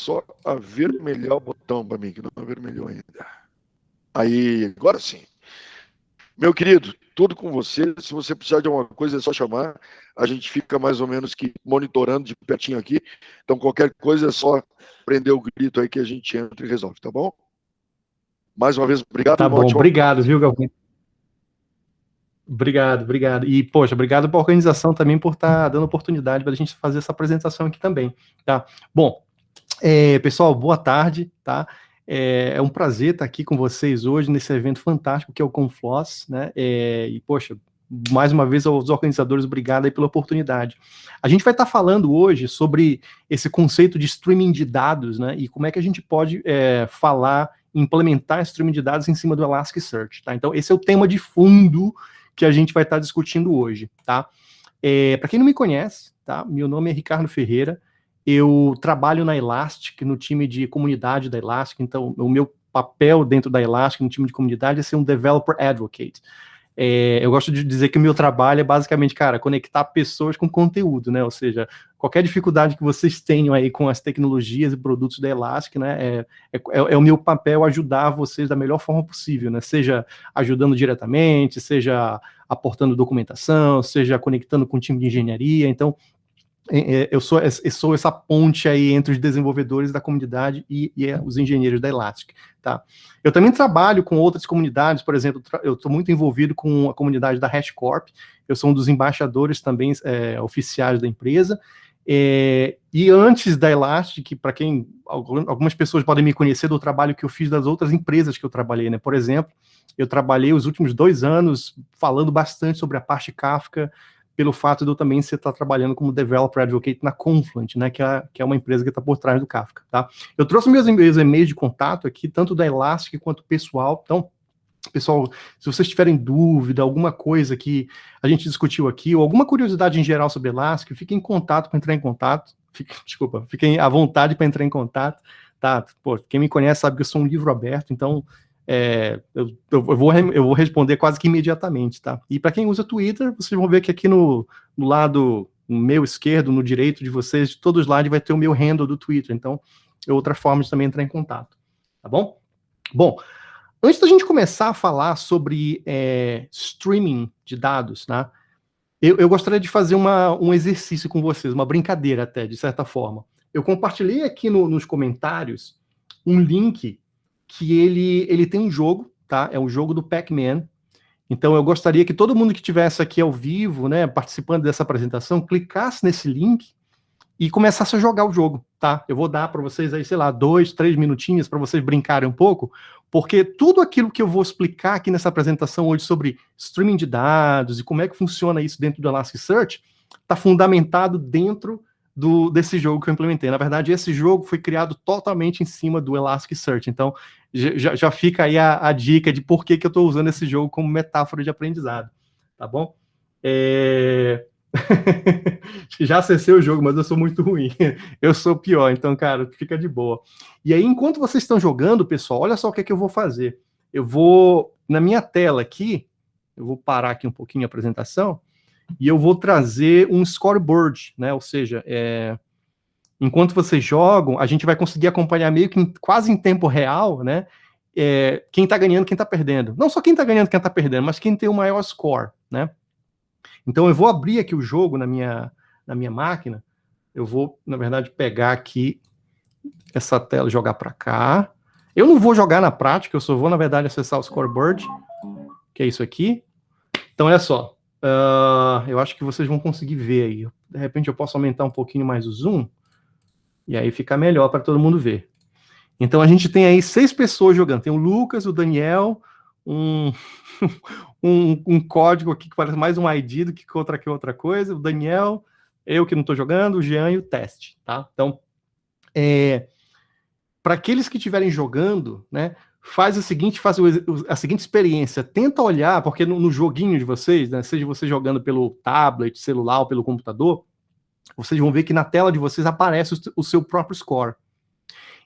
só avermelhar o botão para mim, que não avermelhou ainda. Aí, agora sim. Meu querido, tudo com você. Se você precisar de alguma coisa, é só chamar. A gente fica mais ou menos que monitorando de pertinho aqui. Então, qualquer coisa é só prender o grito aí que a gente entra e resolve, tá bom? Mais uma vez, obrigado. Tá bom, obrigado, viu, Galvão? Obrigado. E, poxa, obrigado para a organização também por estar dando oportunidade para a gente fazer essa apresentação aqui também, tá? Bom, pessoal, boa tarde, tá? É um prazer estar aqui com vocês hoje nesse evento fantástico que é o Confloss, né? E, poxa, mais uma vez aos organizadores, obrigado aí pela oportunidade. A gente vai estar falando hoje sobre esse conceito de streaming de dados, né? E como é que a gente pode falar, implementar streaming de dados em cima do Elasticsearch, tá? Então, esse é o tema de fundo que a gente vai estar discutindo hoje, tá? Para quem não me conhece, tá? Meu nome é Ricardo Ferreira, eu trabalho na Elastic, no time de comunidade da Elastic, então o meu papel dentro da Elastic, no time de comunidade, é ser um Developer Advocate. Eu gosto de dizer que o meu trabalho é basicamente, cara, conectar pessoas com conteúdo, né? Ou seja, qualquer dificuldade que vocês tenham aí com as tecnologias e produtos da Elastic, né? É o meu papel ajudar vocês da melhor forma possível, né? Seja ajudando diretamente, seja aportando documentação, seja conectando com o time de engenharia. Então, eu sou essa ponte aí entre os desenvolvedores da comunidade e os engenheiros da Elastic, tá? Eu também trabalho com outras comunidades, por exemplo, eu estou muito envolvido com a comunidade da HashiCorp, eu sou um dos embaixadores também oficiais da empresa, e antes da Elastic, para quem, algumas pessoas podem me conhecer do trabalho que eu fiz das outras empresas que eu trabalhei, né? Por exemplo, eu trabalhei os últimos 2 anos falando bastante sobre a parte Kafka, pelo fato de eu também estar trabalhando como Developer Advocate na Confluent, né, que é uma empresa que está por trás do Kafka, tá? Eu trouxe meus e-mails de contato aqui, tanto da Elastic quanto pessoal, então, pessoal, se vocês tiverem dúvida, alguma coisa que a gente discutiu aqui, ou alguma curiosidade em geral sobre Elastic, fiquem em contato para entrar em contato, fiquem à vontade para entrar em contato, tá? Pô, quem me conhece sabe que eu sou um livro aberto, então eu vou responder quase que imediatamente, tá? E para quem usa Twitter, vocês vão ver que aqui no lado no meu esquerdo, no direito de vocês, de todos os lados vai ter o meu handle do Twitter, então é outra forma de também entrar em contato, tá bom? Bom, antes da gente começar a falar sobre streaming de dados, tá? Eu gostaria de fazer um exercício com vocês, uma brincadeira até, de certa forma. Eu compartilhei aqui nos comentários um link que ele tem um jogo, tá? É um jogo do Pac-Man. Então eu gostaria que todo mundo que estivesse aqui ao vivo, né, participando dessa apresentação, clicasse nesse link e começasse a jogar o jogo, tá? Eu vou dar para vocês aí, sei lá, 2, 3 minutinhos para vocês brincarem um pouco, porque tudo aquilo que eu vou explicar aqui nessa apresentação hoje sobre streaming de dados e como é que funciona isso dentro do Elasticsearch, está fundamentado dentro desse jogo que eu implementei. Na verdade, esse jogo foi criado totalmente em cima do Elasticsearch. Então, já fica aí a dica de por que eu estou usando esse jogo como metáfora de aprendizado, tá bom? Já acessei o jogo, mas eu sou muito ruim. Eu sou pior, então, cara, fica de boa. E aí, enquanto vocês estão jogando, pessoal, olha só o que é que eu vou fazer. Eu vou, na minha tela aqui, eu vou parar aqui um pouquinho a apresentação, e eu vou trazer um scoreboard, né? Ou seja, enquanto vocês jogam, a gente vai conseguir acompanhar meio que quase em tempo real, né? Quem tá ganhando, quem tá perdendo. Não só quem tá ganhando, quem tá perdendo, mas quem tem o maior score, né? Então eu vou abrir aqui o jogo na minha máquina. Eu vou, na verdade, pegar aqui essa tela e jogar para cá. Eu não vou jogar na prática, eu só vou, na verdade, acessar o scoreboard, que é isso aqui. Então, olha só. Eu acho que vocês vão conseguir ver aí. De repente eu posso aumentar um pouquinho mais o zoom, e aí fica melhor para todo mundo ver. Então a gente tem aí 6 pessoas jogando. Tem o Lucas, o Daniel, um código aqui que parece mais um ID do que outra coisa, o Daniel, eu que não estou jogando, o Jean e o teste, tá? Então, para aqueles que estiverem jogando, né, faz a seguinte experiência, tenta olhar, porque no joguinho de vocês, né, seja você jogando pelo tablet, celular ou pelo computador, vocês vão ver que na tela de vocês aparece o seu próprio score.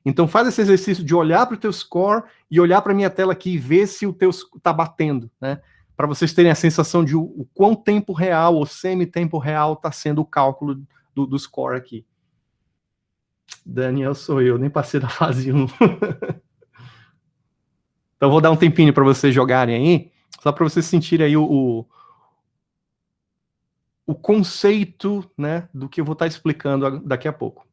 Então faz esse exercício de olhar para o teu score e olhar para a minha tela aqui e ver se o teu está batendo, né? Para vocês terem a sensação de o quão tempo real ou semi-tempo real está sendo o cálculo do score aqui. Daniel sou eu, nem passei da fase 1. Então vou dar um tempinho para vocês jogarem aí, só para vocês sentirem aí o conceito, né, do que eu vou estar explicando daqui a pouco.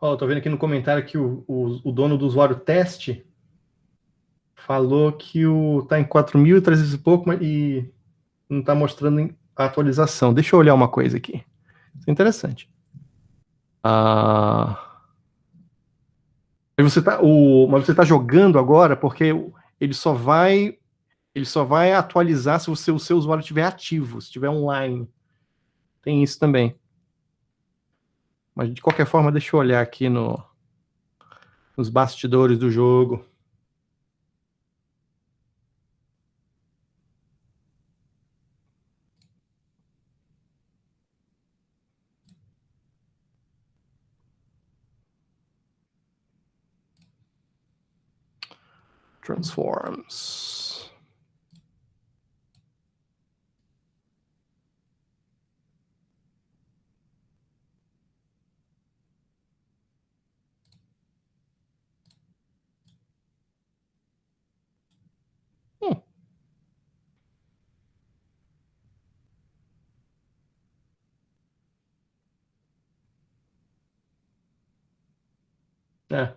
Ó, tô vendo aqui no comentário que o dono do usuário teste falou que tá em 4.300 e pouco e não tá mostrando a atualização. Deixa eu olhar uma coisa aqui. Isso é interessante. Mas você tá jogando agora porque ele só vai atualizar se o seu usuário estiver ativo, se estiver online. Tem isso também. Mas de qualquer forma, deixa eu olhar aqui nos bastidores do jogo. Transforms.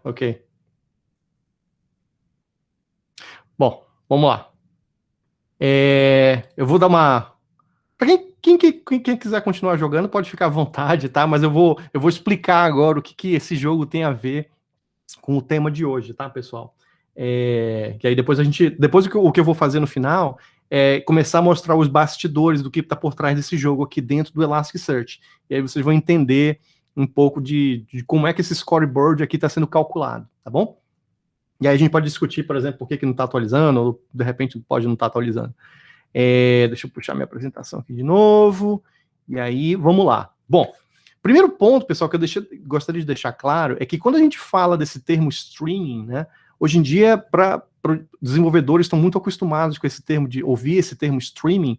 Ok. Bom, vamos lá. Eu vou dar uma... Para quem quiser continuar jogando, pode ficar à vontade, tá? Mas eu vou explicar agora o que esse jogo tem a ver com o tema de hoje, tá, pessoal? Que aí depois o que eu vou fazer no final é começar a mostrar os bastidores do que está por trás desse jogo aqui dentro do Elasticsearch. E aí vocês vão entender um pouco de como é que esse scoreboard aqui está sendo calculado, tá bom? E aí a gente pode discutir, por exemplo, por que não está atualizando, ou de repente pode não estar atualizando. Deixa eu puxar minha apresentação aqui de novo. E aí, vamos lá. Bom, primeiro ponto, pessoal, que eu gostaria de deixar claro é que quando a gente fala desse termo streaming, né, hoje em dia, desenvolvedores estão muito acostumados com esse termo, de ouvir esse termo streaming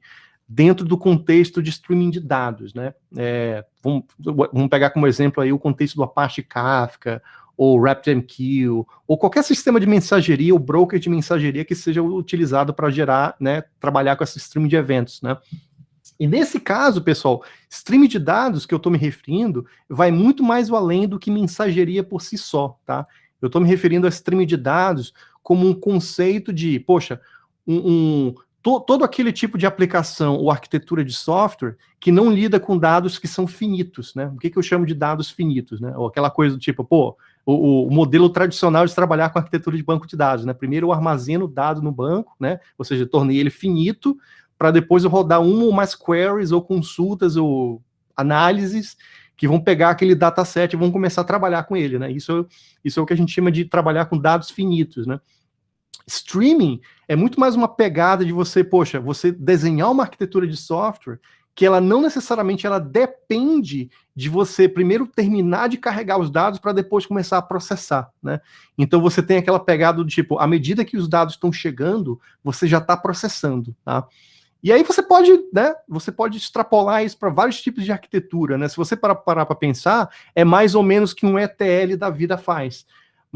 dentro do contexto de streaming de dados, né? Vamos pegar como exemplo aí o contexto do Apache Kafka, ou RabbitMQ, ou qualquer sistema de mensageria, ou broker de mensageria que seja utilizado para gerar, né, trabalhar com esse streaming de eventos, né? E nesse caso, pessoal, streaming de dados que eu estou me referindo vai muito mais além do que mensageria por si só, tá? Eu estou me referindo a streaming de dados como um conceito de, poxa, todo aquele tipo de aplicação ou arquitetura de software que não lida com dados que são finitos, né? O que eu chamo de dados finitos, né? Ou aquela coisa do tipo, o modelo tradicional de trabalhar com arquitetura de banco de dados, né? Primeiro eu armazeno o dado no banco, né? Ou seja, eu tornei ele finito, para depois eu rodar uma ou mais queries ou consultas ou análises que vão pegar aquele dataset e vão começar a trabalhar com ele, né? Isso é o que a gente chama de trabalhar com dados finitos, né? Streaming é muito mais uma pegada de você desenhar uma arquitetura de software que ela não necessariamente ela depende de você primeiro terminar de carregar os dados para depois começar a processar, né? Então você tem aquela pegada do tipo, à medida que os dados estão chegando, você já está processando, tá? E aí você pode extrapolar isso para vários tipos de arquitetura, né? Se você parar para pensar, é mais ou menos que um ETL da vida faz.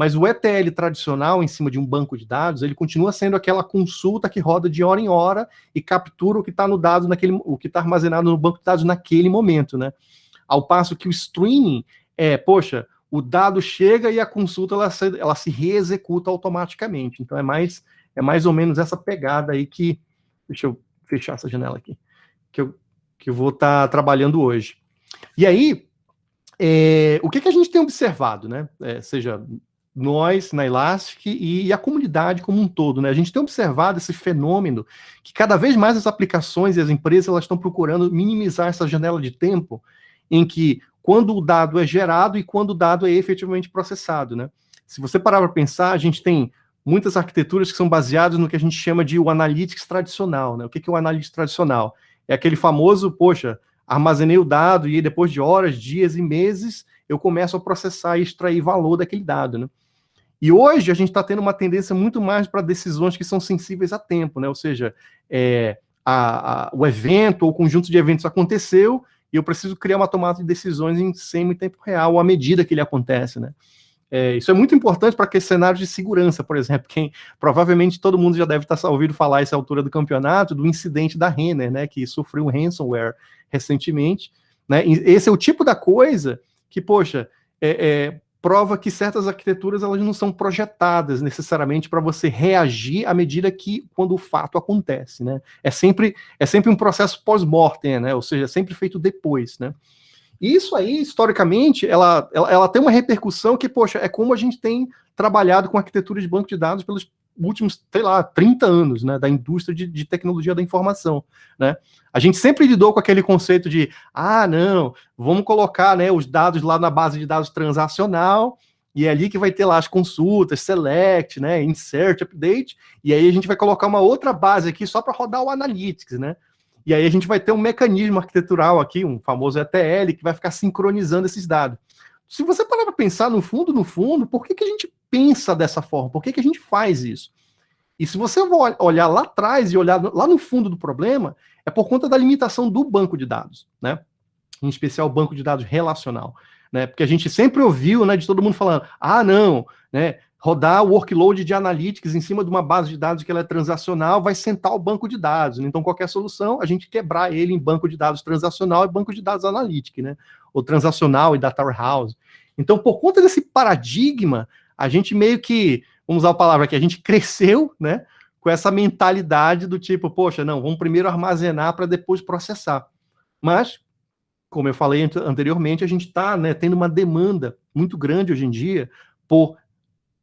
mas o ETL tradicional em cima de um banco de dados, ele continua sendo aquela consulta que roda de hora em hora e captura o que está no dado o que está armazenado no banco de dados naquele momento, né? Ao passo que o streaming poxa, o dado chega e a consulta ela se reexecuta automaticamente. Então é mais ou menos essa pegada aí que, deixa eu fechar essa janela aqui, que eu vou estar trabalhando hoje. E aí, o que a gente tem observado, né? Seja nós na Elastic e a comunidade como um todo, né? A gente tem observado esse fenômeno que cada vez mais as aplicações e as empresas elas estão procurando minimizar essa janela de tempo em que quando o dado é gerado e quando o dado é efetivamente processado, né? Se você parar para pensar, a gente tem muitas arquiteturas que são baseadas no que a gente chama de o analytics tradicional, né? O que é o analytics tradicional? É aquele famoso, poxa, armazenei o dado e depois de horas, dias e meses, eu começo a processar e extrair valor daquele dado, né? E hoje a gente está tendo uma tendência muito mais para decisões que são sensíveis a tempo, né? Ou seja, o evento ou o conjunto de eventos aconteceu e eu preciso criar uma tomada de decisões em semi-tempo real, à medida que ele acontece, né? Isso é muito importante para aqueles cenários de segurança, por exemplo, provavelmente todo mundo já deve estar ouvindo falar a essa altura do campeonato, do incidente da Renner, né, que sofreu um ransomware recentemente, né? Esse é o tipo da coisa que, poxa, prova que certas arquiteturas elas não são projetadas necessariamente para você reagir à medida que quando o fato acontece, né? É sempre um processo pós-mortem, né? Ou seja, é sempre feito depois, né? E isso aí, historicamente, ela tem uma repercussão que, poxa, é como a gente tem trabalhado com arquitetura de banco de dados pelos últimos, 30 anos, né, da indústria de tecnologia da informação, né? A gente sempre lidou com aquele conceito de, não, vamos colocar, né, os dados lá na base de dados transacional, e é ali que vai ter lá as consultas, select, né, insert, update, e aí a gente vai colocar uma outra base aqui só para rodar o analytics, né? E aí a gente vai ter um mecanismo arquitetural aqui, um famoso ETL, que vai ficar sincronizando esses dados. Se você parar para pensar no fundo, por que a gente pensa dessa forma? Por que a gente faz isso? E se você olhar lá atrás e olhar lá no fundo do problema, é por conta da limitação do banco de dados, né? Em especial o banco de dados relacional, né? Porque a gente sempre ouviu, né, de todo mundo falando, não, né, rodar o workload de analytics em cima de uma base de dados que ela é transacional vai sentar o banco de dados. Então, qualquer solução, a gente quebrar ele em banco de dados transacional e banco de dados analytics, né? Ou transacional e data warehouse. Então, por conta desse paradigma, a gente meio que, vamos usar a palavra aqui, a gente cresceu, né, com essa mentalidade do tipo, poxa, não, vamos primeiro armazenar para depois processar. Mas, como eu falei anteriormente, a gente está, né, tendo uma demanda muito grande hoje em dia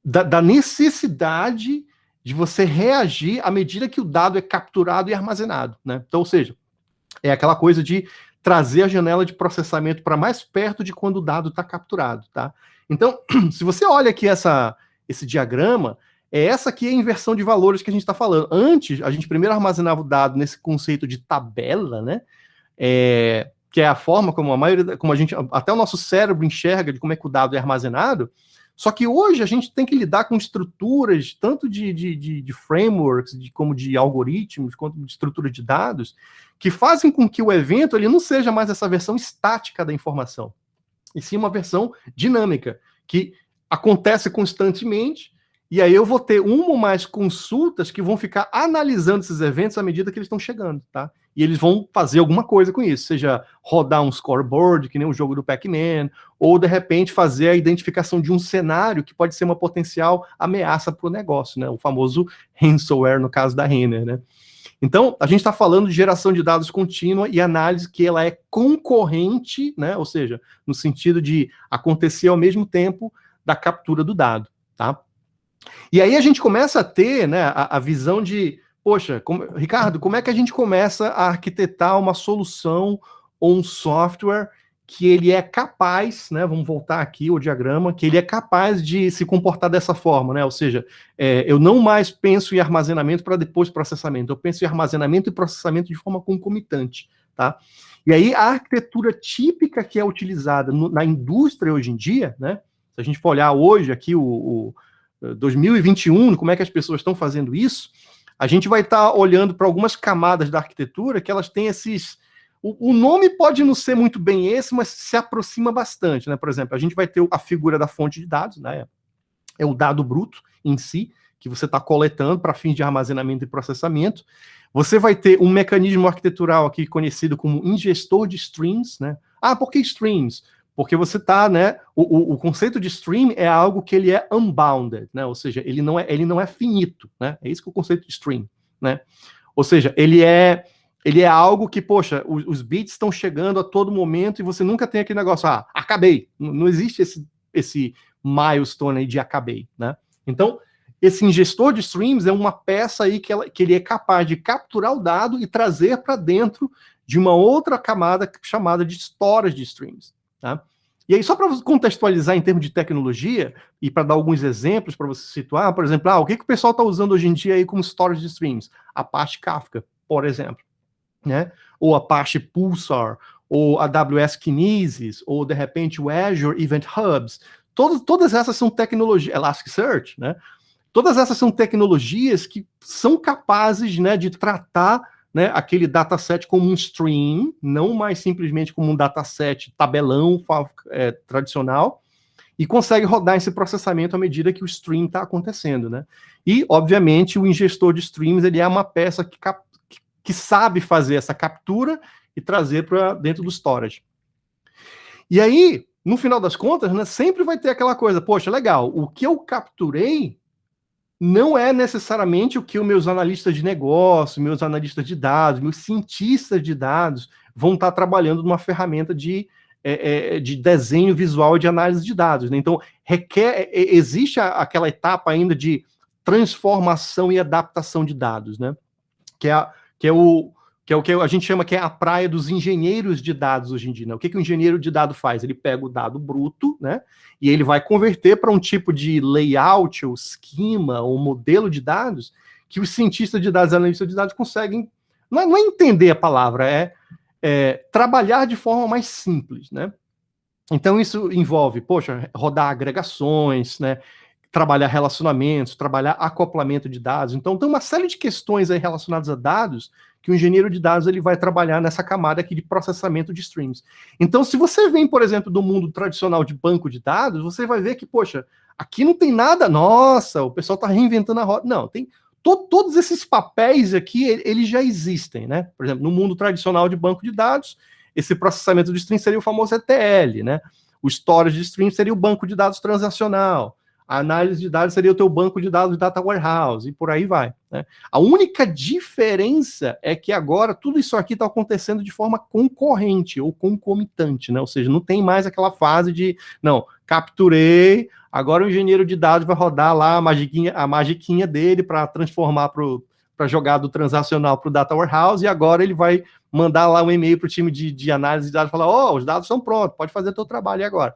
da necessidade de você reagir à medida que o dado é capturado e armazenado, né? Então, ou seja, é aquela coisa de trazer a janela de processamento para mais perto de quando o dado está capturado, tá? Então, se você olha aqui esse diagrama, essa aqui é a inversão de valores que a gente está falando. Antes, a gente primeiro armazenava o dado nesse conceito de tabela, né? Que é a forma como como a gente, até o nosso cérebro enxerga de como é que o dado é armazenado. Só que hoje a gente tem que lidar com estruturas, tanto de frameworks, como de algoritmos, quanto de estrutura de dados, que fazem com que o evento ele não seja mais essa versão estática da informação, e sim uma versão dinâmica, que acontece constantemente, e aí eu vou ter uma ou mais consultas que vão ficar analisando esses eventos à medida que eles estão chegando, tá? E eles vão fazer alguma coisa com isso, seja rodar um scoreboard, que nem o jogo do Pac-Man, ou de repente fazer a identificação de um cenário que pode ser uma potencial ameaça para o negócio, né? O famoso ransomware, no caso da Renner, né? Então, a gente está falando de geração de dados contínua e análise que ela é concorrente, né? Ou seja, no sentido de acontecer ao mesmo tempo da captura do dado, tá? E aí a gente começa a ter, né, a visão de, poxa, Ricardo, como é que a gente começa a arquitetar uma solução ou um software que ele é capaz, né, vamos voltar aqui o diagrama, que ele é capaz de se comportar dessa forma, né, ou seja, eu não mais penso em armazenamento para depois processamento, eu penso em armazenamento e processamento de forma concomitante, tá? E aí a arquitetura típica que é utilizada na indústria hoje em dia, né, se a gente for olhar hoje aqui o 2021, como é que as pessoas estão fazendo isso, a gente vai estar olhando para algumas camadas da arquitetura que elas têm esses... O nome pode não ser muito bem esse, mas se aproxima bastante, né? Por exemplo, a gente vai ter a figura da fonte de dados, né? é o dado bruto em si, que você está coletando para fins de armazenamento e processamento. Você vai ter um mecanismo arquitetural aqui conhecido como ingestor de streams, né? Ah, por que streams? Porque você está, né? O conceito de stream é algo que ele é unbounded, né? Ou seja, ele não é finito, né? É isso que é o conceito de stream, né? Ou seja, ele é algo que, poxa, os bits estão chegando a todo momento e você nunca tem aquele negócio, acabei. Não existe esse milestone aí de acabei, né? Então, esse ingestor de streams é uma peça aí que ele é capaz de capturar o dado e trazer para dentro de uma outra camada chamada de storage de streams, tá? E aí, só para contextualizar em termos de tecnologia, e para dar alguns exemplos para você situar, por exemplo, o que o pessoal está usando hoje em dia aí como storage de streams? Apache Kafka, por exemplo, né? Ou Apache Pulsar, ou AWS Kinesis, ou de repente o Azure Event Hubs. Todas essas são tecnologias, Elasticsearch, né? Todas essas são tecnologias que são capazes, né, de tratar, né, aquele dataset como um stream, não mais simplesmente como um dataset tabelão tradicional, e consegue rodar esse processamento à medida que o stream está acontecendo, né? E, obviamente, o ingestor de streams ele é uma peça que sabe fazer essa captura e trazer para dentro do storage. E aí, no final das contas, né, sempre vai ter aquela coisa, poxa, legal, o que eu capturei não é necessariamente o que os meus analistas de negócio, meus analistas de dados, meus cientistas de dados vão estar trabalhando numa ferramenta de desenho visual e de análise de dados, né? Então, existe aquela etapa ainda de transformação e adaptação de dados, né? Que é o que a gente chama que é a praia dos engenheiros de dados hoje em dia, né? O que o engenheiro de dados faz? Ele pega o dado bruto, né? E ele vai converter para um tipo de layout, ou esquema, ou modelo de dados que os cientistas de dados e analistas de dados conseguem, não é entender a palavra, é trabalhar de forma mais simples, né? Então isso envolve, poxa, rodar agregações, né? Trabalhar relacionamentos, trabalhar acoplamento de dados. Então tem uma série de questões aí relacionadas a dados que o engenheiro de dados ele vai trabalhar nessa camada aqui de processamento de streams. Então, se você vem, por exemplo, do mundo tradicional de banco de dados, você vai ver que, poxa, aqui não tem nada, nossa, o pessoal está reinventando a roda. Não, tem todos esses papéis aqui, eles já existem, né? Por exemplo, no mundo tradicional de banco de dados, esse processamento de streams seria o famoso ETL, né? O storage de streams seria o banco de dados transacional. A análise de dados seria o teu banco de dados Data Warehouse, e por aí vai, né? A única diferença é que agora tudo isso aqui está acontecendo de forma concorrente ou concomitante, né? Ou seja, não tem mais aquela fase de, não, capturei, agora o engenheiro de dados vai rodar lá a magiquinha dele para transformar para jogar do transacional para o Data Warehouse, e agora ele vai mandar lá um e-mail para o time de análise de dados e falar, os dados estão prontos, pode fazer o teu trabalho agora.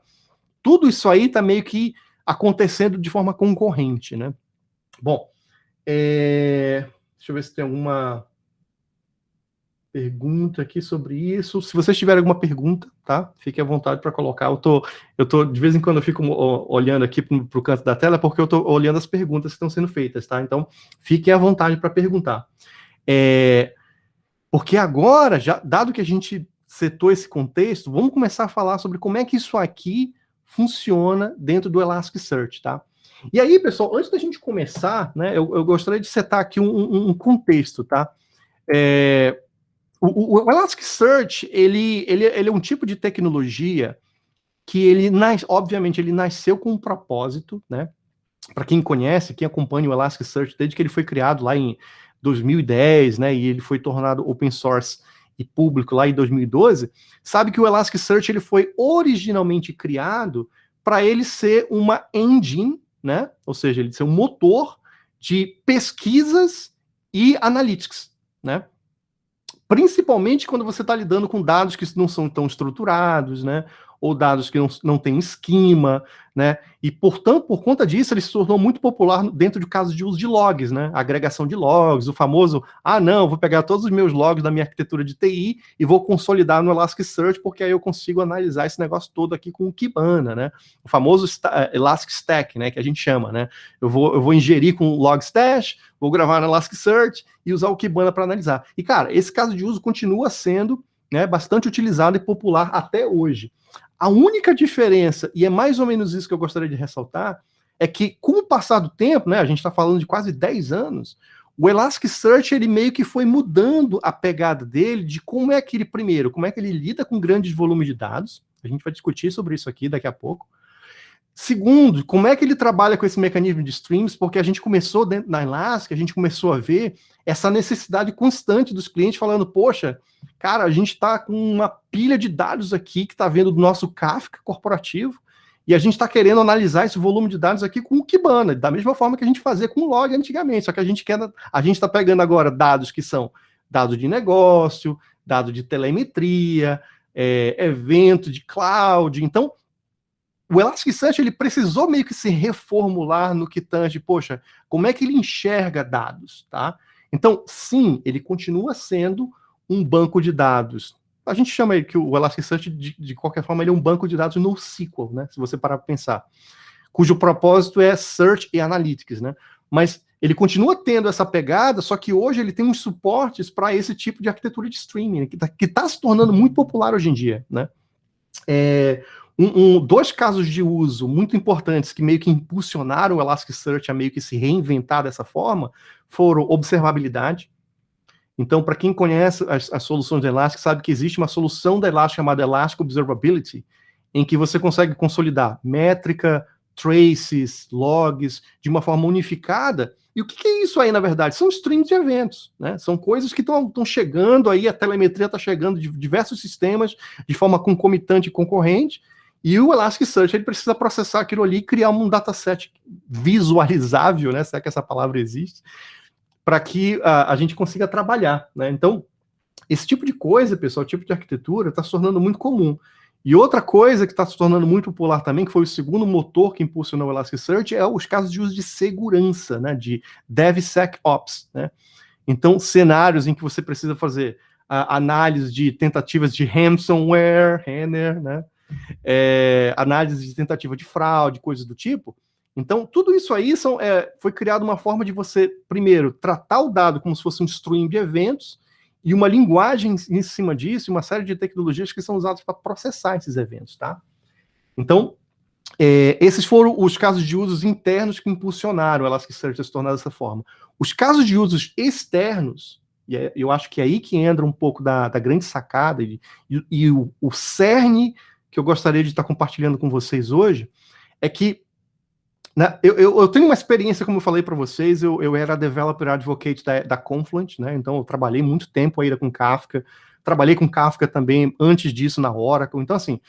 Tudo isso aí está meio que acontecendo de forma concorrente, né? Bom, deixa eu ver se tem alguma pergunta aqui sobre isso. Se vocês tiverem alguma pergunta, tá? Fique à vontade para colocar. Eu tô, de vez em quando eu fico olhando aqui para o canto da tela, porque eu estou olhando as perguntas que estão sendo feitas, tá? Então, fiquem à vontade para perguntar. Porque agora, dado que a gente setou esse contexto, vamos começar a falar sobre como é que isso aqui funciona dentro do Elasticsearch, tá? E aí, pessoal, antes da gente começar, né, eu gostaria de setar aqui um contexto, tá? O Elasticsearch, ele é um tipo de tecnologia que obviamente, ele nasceu com um propósito, né? Para quem conhece, quem acompanha o Elasticsearch desde que ele foi criado lá em 2010, né, e ele foi tornado open source e público lá em 2012, sabe que o Elasticsearch ele foi originalmente criado para ele ser uma engine, né? Ou seja, ele ser um motor de pesquisas e analytics, né? Principalmente quando você está lidando com dados que não são tão estruturados, né? Ou dados que não têm esquema, né? E, portanto, por conta disso, ele se tornou muito popular dentro de casos de uso de logs, né? Agregação de logs, o famoso, não, vou pegar todos os meus logs da minha arquitetura de TI e vou consolidar no Elasticsearch, porque aí eu consigo analisar esse negócio todo aqui com o Kibana, né? O famoso Elastic Stack, né? Que a gente chama, né? Eu vou ingerir com o Logstash, vou gravar no Elasticsearch e usar o Kibana para analisar. E, cara, esse caso de uso continua sendo, né, bastante utilizado e popular até hoje. A única diferença, e é mais ou menos isso que eu gostaria de ressaltar, é que, com o passar do tempo, né, a gente está falando de quase 10 anos, o Elasticsearch, ele meio que foi mudando a pegada dele de como é que ele, primeiro, como é que ele lida com grandes volumes de dados, a gente vai discutir sobre isso aqui daqui a pouco. Segundo, como é que ele trabalha com esse mecanismo de streams, porque a gente começou dentro da Elastic, a gente começou a ver essa necessidade constante dos clientes falando, poxa, cara, a gente está com uma pilha de dados aqui que está vindo do nosso Kafka corporativo, e a gente está querendo analisar esse volume de dados aqui com o Kibana, da mesma forma que a gente fazia com o log antigamente, só que a gente está pegando agora dados que são dados de negócio, dados de telemetria, evento de cloud. Então, o Elasticsearch, ele precisou meio que se reformular no que tange, poxa, como é que ele enxerga dados, tá? Então, sim, ele continua sendo um banco de dados. A gente chama que o Elasticsearch, de qualquer forma, ele é um banco de dados NoSQL, né? Se você parar para pensar. Cujo propósito é Search e Analytics, né? Mas ele continua tendo essa pegada, só que hoje ele tem uns suportes para esse tipo de arquitetura de streaming, que tá se tornando muito popular hoje em dia, né? Dois casos de uso muito importantes que meio que impulsionaram o Elasticsearch a meio que se reinventar dessa forma foram observabilidade. Então, para quem conhece as soluções da Elastic, sabe que existe uma solução da Elastic chamada Elastic Observability, em que você consegue consolidar métrica, traces, logs, de uma forma unificada. E o que é isso aí, na verdade? São streams de eventos, né? São coisas que estão chegando aí, a telemetria está chegando de diversos sistemas, de forma concomitante e concorrente, e o Elasticsearch, ele precisa processar aquilo ali e criar um dataset visualizável, né? Se é que essa palavra existe, para que a gente consiga trabalhar, né? Então, esse tipo de coisa, pessoal, tipo de arquitetura, está se tornando muito comum. E outra coisa que está se tornando muito popular também, que foi o segundo motor que impulsionou o Elasticsearch, é os casos de uso de segurança, né? De DevSecOps, né? Então, cenários em que você precisa fazer análise de tentativas de ransomware, né? Análise de tentativa de fraude, coisas do tipo. Então, tudo isso aí foi criado uma forma de você, primeiro, tratar o dado como se fosse um stream de eventos e uma linguagem em cima disso, uma série de tecnologias que são usadas para processar esses eventos, tá? Então, esses foram os casos de usos internos que impulsionaram o Elasticsearch a se tornar dessa forma. Os casos de usos externos, e eu acho que é aí que entra um pouco da grande sacada e o cerne que eu gostaria de estar compartilhando com vocês hoje, é que eu tenho uma experiência, como eu falei para vocês, eu era Developer Advocate da Confluent, né? Então eu trabalhei muito tempo aí com Kafka, trabalhei com Kafka também antes disso na Oracle. Então, assim,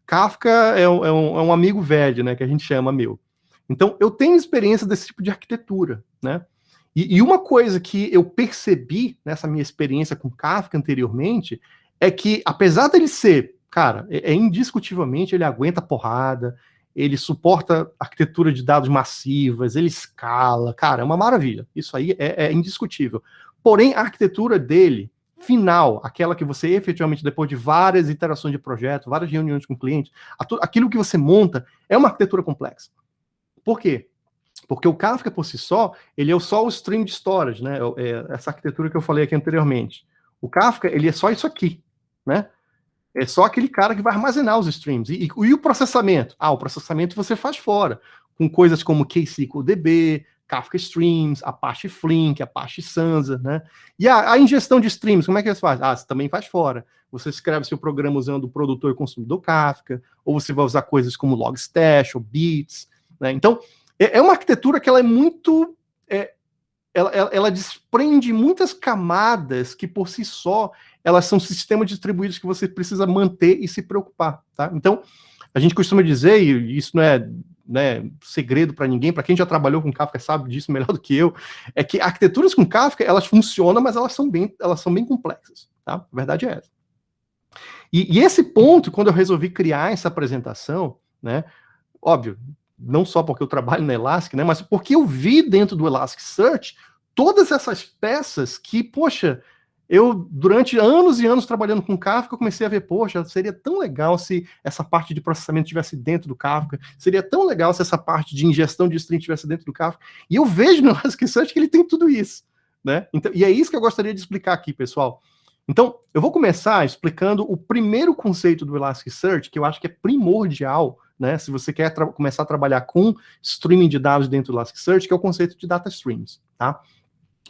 Kafka é um amigo velho, né? Que a gente chama meu. Então, eu tenho experiência desse tipo de arquitetura, né? E uma coisa que eu percebi nessa minha experiência com Kafka anteriormente é que, apesar dele ser, cara, indiscutivelmente, ele aguenta porrada, ele suporta arquitetura de dados massivas, ele escala, cara, é uma maravilha. Isso aí é indiscutível. Porém, a arquitetura dele, final, aquela que você efetivamente, depois de várias iterações de projeto, várias reuniões com o cliente, aquilo que você monta é uma arquitetura complexa. Por quê? Porque o Kafka, por si só, ele é só o stream de storage, né? Essa arquitetura que eu falei aqui anteriormente. O Kafka, ele é só isso aqui, né? É só aquele cara que vai armazenar os streams. E o processamento? O processamento você faz fora, com coisas como KSQLDB, Kafka Streams, Apache Flink, Apache Sansa, né? E a ingestão de streams, como é que você faz? Você também faz fora. Você escreve seu programa usando o produtor e consumidor Kafka, ou você vai usar coisas como Logstash ou Beats, né? Então, é uma arquitetura que ela é muito... Ela desprende muitas camadas que, por si só, elas são sistemas distribuídos que você precisa manter e se preocupar, tá? Então, a gente costuma dizer, e isso não é segredo para ninguém, para quem já trabalhou com Kafka sabe disso melhor do que eu, é que arquiteturas com Kafka, elas funcionam, mas elas são bem complexas, tá? A verdade é essa. E esse ponto, quando eu resolvi criar essa apresentação, né, óbvio, não só porque eu trabalho na Elastic, né, mas porque eu vi dentro do Elasticsearch todas essas peças que, poxa, eu, durante anos e anos trabalhando com Kafka, eu comecei a ver, poxa, seria tão legal se essa parte de processamento estivesse dentro do Kafka, seria tão legal se essa parte de ingestão de string estivesse dentro do Kafka, e eu vejo no Elasticsearch que ele tem tudo isso, né? Então, e é isso que eu gostaria de explicar aqui, pessoal. Então, eu vou começar explicando o primeiro conceito do Elasticsearch, que eu acho que é primordial né, se você quer começar a trabalhar com streaming de dados dentro do Elasticsearch, que é o conceito de data streams, tá?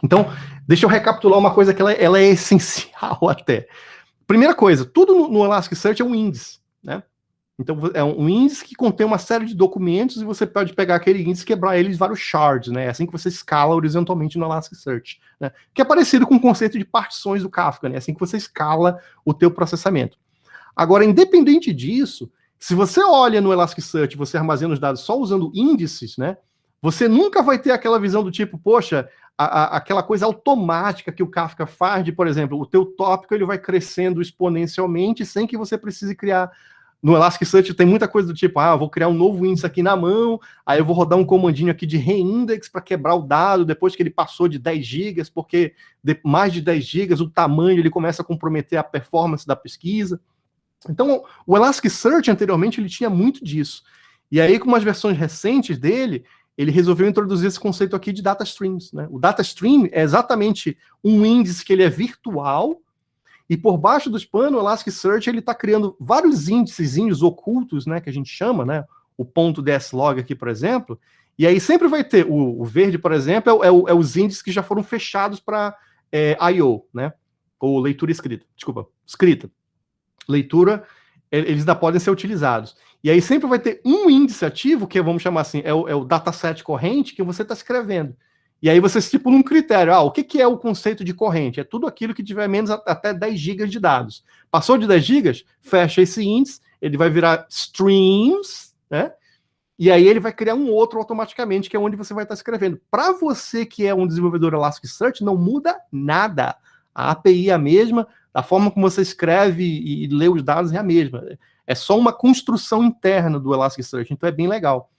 Então, deixa eu recapitular uma coisa que ela é essencial até. Primeira coisa, tudo no Elasticsearch é um índice, né? Então, é um índice que contém uma série de documentos e você pode pegar aquele índice e quebrar ele em vários shards, né? É assim que você escala horizontalmente no Elasticsearch, né? Que é parecido com o conceito de partições do Kafka, né? É assim que você escala o teu processamento. Agora, independente disso, se você olha no Elasticsearch e você armazena os dados só usando índices, né? Você nunca vai ter aquela visão do tipo, poxa, aquela coisa automática que o Kafka faz de, por exemplo, o teu tópico ele vai crescendo exponencialmente sem que você precise criar. No Elasticsearch tem muita coisa do tipo, vou criar um novo índice aqui na mão, aí eu vou rodar um comandinho aqui de reindex para quebrar o dado depois que ele passou de 10 GB, porque mais de 10 GB o tamanho ele começa a comprometer a performance da pesquisa. Então, o Elasticsearch anteriormente ele tinha muito disso. E aí, com umas versões recentes dele, ele resolveu introduzir esse conceito aqui de data streams, né? O data stream é exatamente um índice que ele é virtual, e por baixo dos panos, o Elasticsearch ele está criando vários índicezinhos ocultos, né, que a gente chama, né, o ponto .dslog aqui, por exemplo, e aí sempre vai ter, o verde, por exemplo, é os índices que já foram fechados para I/O, né, ou leitura escrita, escrita. Leitura, eles ainda podem ser utilizados. E aí sempre vai ter um índice ativo, que vamos chamar assim, é o dataset corrente que você está escrevendo. E aí você estipula um critério. O que é o conceito de corrente? É tudo aquilo que tiver menos até 10 GB de dados. Passou de 10 GB, fecha esse índice, ele vai virar streams, né? E aí ele vai criar um outro automaticamente, que é onde você vai estar escrevendo. Para você que é um desenvolvedor Elasticsearch, não muda nada. A API é a mesma, a forma como você escreve e lê os dados é a mesma. É só uma construção interna do Elasticsearch, então é bem legal.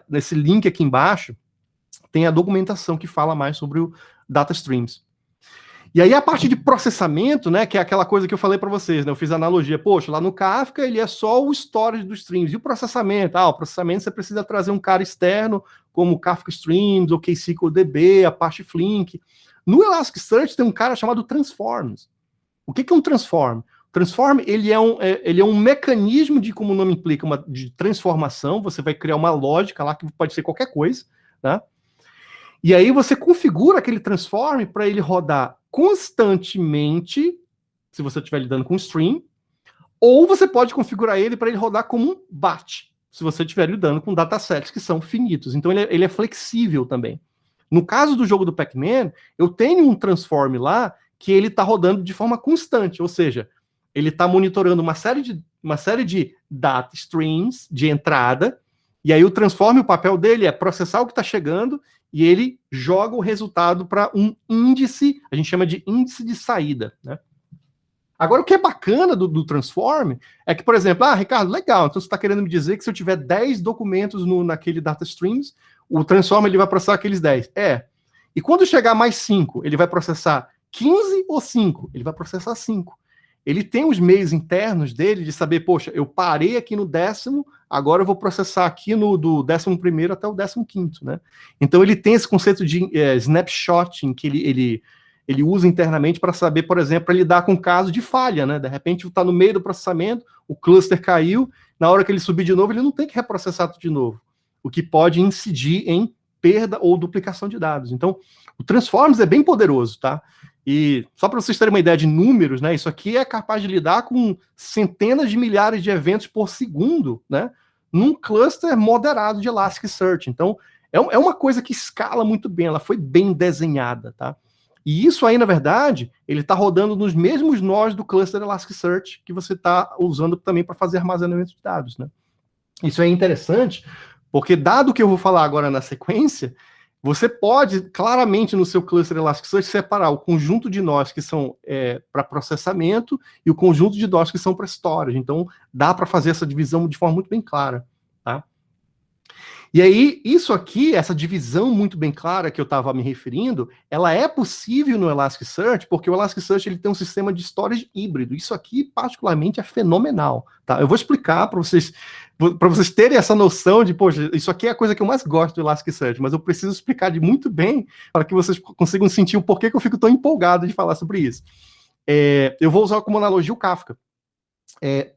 Nesse link aqui embaixo, tem a documentação que fala mais sobre o data streams. E aí a parte de processamento, né, que é aquela coisa que eu falei para vocês, né, eu fiz a analogia, poxa, lá no Kafka ele é só o storage dos streams, e o processamento? O processamento você precisa trazer um cara externo, como Kafka Streams, ou KSQLDB, a parte Flink. No Elasticsearch tem um cara chamado Transforms. O que é um Transform? Transform, ele é um mecanismo de, como o nome implica, de transformação, você vai criar uma lógica lá que pode ser qualquer coisa, né? E aí você configura aquele transform para ele rodar constantemente, se você estiver lidando com stream, ou você pode configurar ele para ele rodar como um batch, se você estiver lidando com datasets que são finitos. Então ele é flexível também. No caso do jogo do Pac-Man, eu tenho um transform lá que ele está rodando de forma constante, ou seja, ele está monitorando uma série de data streams de entrada, e aí o transform, o papel dele é processar o que está chegando e ele joga o resultado para um índice, a gente chama de índice de saída, né? Agora, o que é bacana do Transform é que, por exemplo, Ricardo, legal, então você está querendo me dizer que se eu tiver 10 documentos naquele data streams, o Transform ele vai processar aqueles 10. E quando chegar mais 5, ele vai processar 15 ou 5? Ele vai processar 5. Ele tem os meios internos dele de saber, poxa, eu parei aqui no 10º, agora eu vou processar aqui do 11º até o 15º, né? Então ele tem esse conceito de snapshotting que ele usa internamente para saber, por exemplo, para lidar com caso de falha, né? De repente está no meio do processamento, o cluster caiu, na hora que ele subir de novo, ele não tem que reprocessar tudo de novo, o que pode incidir em perda ou duplicação de dados. Então, o Transforms é bem poderoso, tá? E só para vocês terem uma ideia de números, né? Isso aqui é capaz de lidar com centenas de milhares de eventos por segundo, né? Num cluster moderado de Elasticsearch. Então, é uma coisa que escala muito bem, ela foi bem desenhada, tá? E isso aí, na verdade, ele está rodando nos mesmos nós do cluster Elasticsearch que você está usando também para fazer armazenamento de dados, né? Isso é interessante, porque dado o que eu vou falar agora na sequência, você pode claramente no seu cluster Elasticsearch separar o conjunto de nós que são para processamento e o conjunto de nós que são para storage. Então, dá para fazer essa divisão de forma muito bem clara, tá? E aí, isso aqui, essa divisão muito bem clara que eu estava me referindo, ela é possível no Elasticsearch, porque o Elasticsearch ele tem um sistema de storage híbrido. Isso aqui, particularmente, é fenomenal, tá? Eu vou explicar para vocês terem essa noção de, poxa, isso aqui é a coisa que eu mais gosto do Elasticsearch, mas eu preciso explicar de muito bem para que vocês consigam sentir o porquê que eu fico tão empolgado de falar sobre isso. Eu vou usar como analogia o Kafka.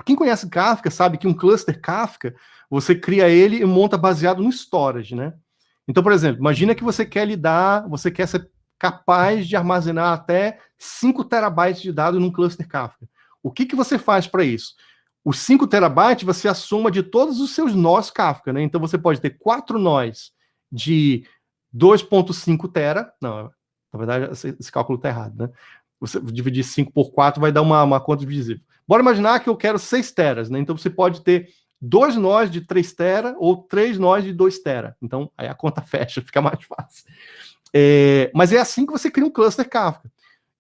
Quem conhece Kafka sabe que um cluster Kafka, você cria ele e monta baseado no storage, né? Então, por exemplo, imagina que você quer ser capaz de armazenar até 5 terabytes de dados num cluster Kafka. O que você faz para isso? Os 5 terabytes você soma de todos os seus nós Kafka, né? Então você pode ter 4 nós de 2.5 tera. Não, na verdade, esse cálculo está errado, né? Você dividir 5 por 4 vai dar uma conta divisível. Bora imaginar que eu quero 6 teras, né? Então você pode ter 2 nós de 3 tera ou 3 nós de 2 tera. Então aí a conta fecha, fica mais fácil. Mas é assim que você cria um cluster Kafka.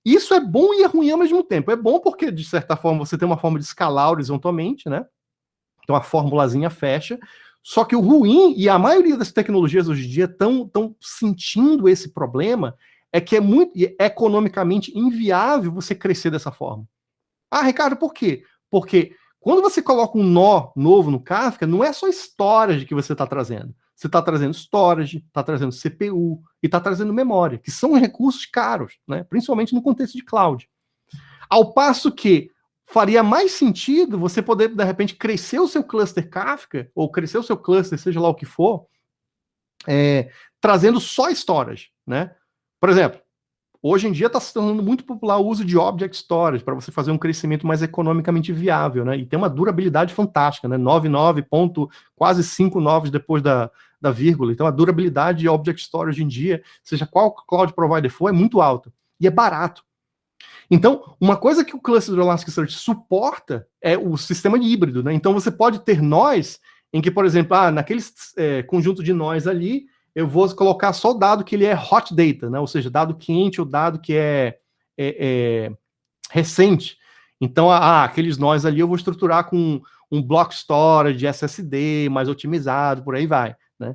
Isso é bom e é ruim ao mesmo tempo. É bom porque, de certa forma, você tem uma forma de escalar horizontalmente, né? Então a formulazinha fecha. Só que o ruim, e a maioria das tecnologias hoje em dia estão sentindo esse problema, é que é muito economicamente inviável você crescer dessa forma. Ah, Ricardo, por quê? Porque quando você coloca um nó novo no Kafka, não é só storage que você está trazendo. Você está trazendo storage, está trazendo CPU e está trazendo memória, que são recursos caros, né? Principalmente no contexto de cloud. Ao passo que faria mais sentido você poder, de repente, crescer o seu cluster Kafka, ou crescer o seu cluster, seja lá o que for, trazendo só storage, né? Por exemplo, hoje em dia está se tornando muito popular o uso de Object Storage para você fazer um crescimento mais economicamente viável, né? E tem uma durabilidade fantástica, né? 99 ponto, quase 5 novos depois da vírgula. Então a durabilidade de Object Storage hoje em dia, seja qual cloud provider for, é muito alta. E é barato. Então, uma coisa que o cluster do Elasticsearch suporta é o sistema híbrido, né? Então você pode ter nós em que, por exemplo, naquele conjunto de nós ali, eu vou colocar só o dado que ele é hot data, né? Ou seja, dado quente ou dado que é recente. Então, aqueles nós ali eu vou estruturar com um block storage de SSD mais otimizado, por aí vai, né?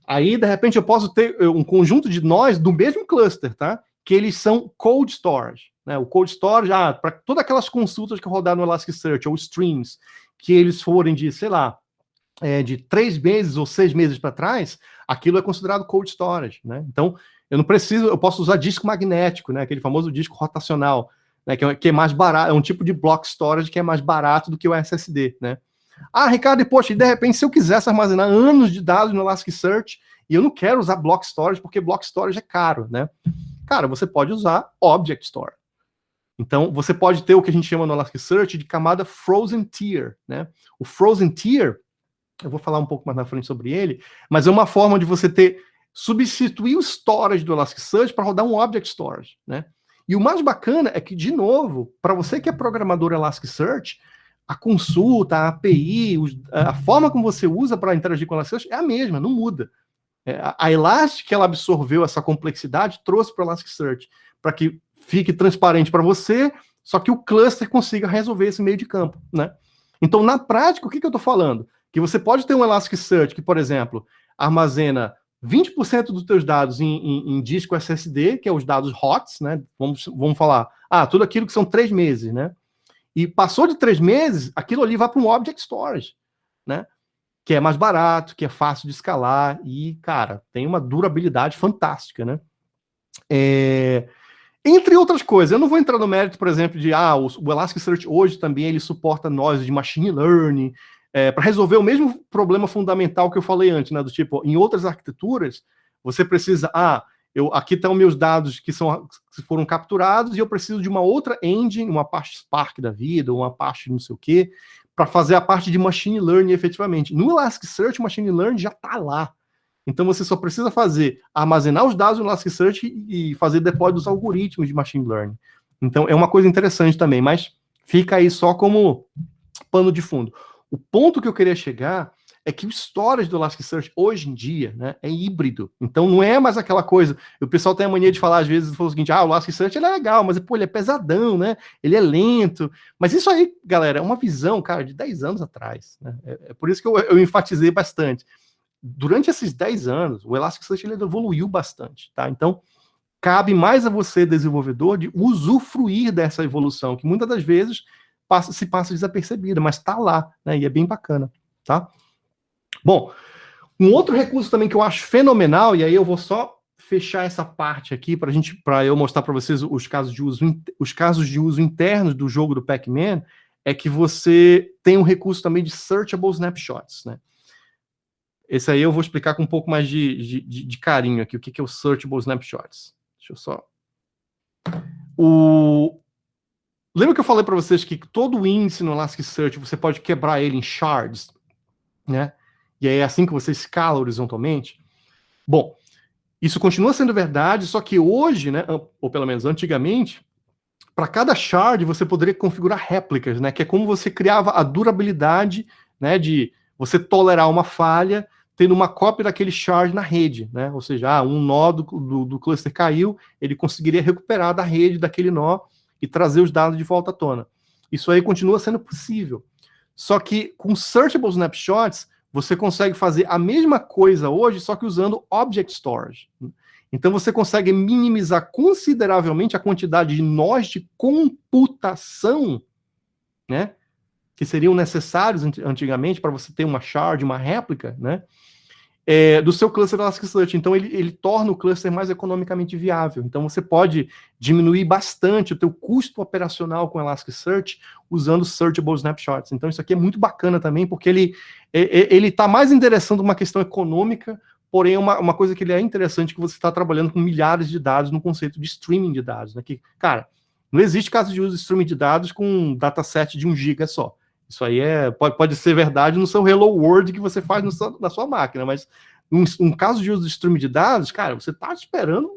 Aí, de repente, eu posso ter um conjunto de nós do mesmo cluster, tá? Que eles são cold storage, né? O cold storage, para todas aquelas consultas que rodar no Elasticsearch ou streams, que eles forem de, sei lá, de 3 meses ou 6 meses para trás, aquilo é considerado cold storage, né? Então, eu posso usar disco magnético, né? Aquele famoso disco rotacional, né? Que é mais barato, é um tipo de block storage que é mais barato do que o SSD, né? Ricardo, poxa, de repente, se eu quisesse armazenar anos de dados no Elasticsearch, e eu não quero usar block storage, porque block storage é caro, né? Cara, você pode usar Object Store. Então, você pode ter o que a gente chama no Elasticsearch de camada Frozen Tier, né? O Frozen Tier, eu vou falar um pouco mais na frente sobre ele, mas é uma forma de você substituir o storage do Elasticsearch para rodar um Object Storage, né? E o mais bacana é que, de novo, para você que é programador Elasticsearch, a consulta, a API, a forma como você usa para interagir com o Elasticsearch é a mesma, não muda. A Elastic, ela absorveu essa complexidade, trouxe para o Elasticsearch, para que fique transparente para você, só que o cluster consiga resolver esse meio de campo, né? Então, na prática, o que eu estou falando? Que você pode ter um Elasticsearch que, por exemplo, armazena 20% dos teus dados em disco SSD, que é os dados HOTS, né? Vamos falar, tudo aquilo que são 3 meses, né? E passou de 3 meses, aquilo ali vai para um Object Storage, né? Que é mais barato, que é fácil de escalar e, cara, tem uma durabilidade fantástica, né? Entre outras coisas, eu não vou entrar no mérito, por exemplo, de o Elasticsearch hoje também ele suporta nós de machine learning, para resolver o mesmo problema fundamental que eu falei antes, né? Do tipo, em outras arquiteturas, você precisa, aqui estão meus dados que foram capturados e eu preciso de uma outra engine, uma parte Spark da vida, ou uma parte não sei o quê, para fazer a parte de machine learning efetivamente. No Elasticsearch, o machine learning já está lá. Então você só precisa armazenar os dados no Elasticsearch e fazer deploy dos algoritmos de machine learning. Então é uma coisa interessante também, mas fica aí só como pano de fundo. O ponto que eu queria chegar é que o storage do Elasticsearch hoje em dia, né, é híbrido. Então não é mais aquela coisa. O pessoal tem a mania de falar às vezes o seguinte: o Elasticsearch ele é legal, mas ele é pesadão, né? Ele é lento. Mas isso aí, galera, é uma visão, cara, de 10 anos atrás, né? É por isso que eu enfatizei bastante. Durante esses 10 anos, o Elasticsearch ele evoluiu bastante, tá? Então cabe mais a você, desenvolvedor, de usufruir dessa evolução, que muitas das vezes se passa desapercebida, mas está lá, né? E é bem bacana, tá? Bom, um outro recurso também que eu acho fenomenal, e aí eu vou só fechar essa parte aqui para eu mostrar para vocês os casos de uso internos do jogo do Pac-Man, é que você tem um recurso também de searchable snapshots, né? Esse aí eu vou explicar com um pouco mais de carinho aqui, o que é o searchable snapshots. Deixa eu só... Lembra que eu falei para vocês que todo índice no Elasticsearch você pode quebrar ele em shards, né? E aí é assim que você escala horizontalmente. Bom, isso continua sendo verdade, só que hoje, né, ou pelo menos antigamente, para cada shard você poderia configurar réplicas, né? Que é como você criava a durabilidade, né, de você tolerar uma falha tendo uma cópia daquele shard na rede, né? Ou seja, um nó do cluster caiu, ele conseguiria recuperar da rede daquele nó e trazer os dados de volta à tona. Isso aí continua sendo possível. Só que com Searchable Snapshots, você consegue fazer a mesma coisa hoje, só que usando Object Storage. Então você consegue minimizar consideravelmente a quantidade de nós de computação, né, que seriam necessários antigamente para você ter uma shard, uma réplica, né, do seu cluster Elasticsearch. Então ele torna o cluster mais economicamente viável. Então você pode diminuir bastante o teu custo operacional com Elasticsearch usando Searchable Snapshots. Então isso aqui é muito bacana também, porque ele está mais endereçando uma questão econômica, porém uma coisa que ele é interessante, que você está trabalhando com milhares de dados no conceito de streaming de dados, né? Que, cara, não existe caso de uso de streaming de dados com um dataset de 1 GB só. Isso aí pode ser verdade no seu Hello World que você faz na sua máquina, mas um caso de uso de streaming de dados, cara, você está esperando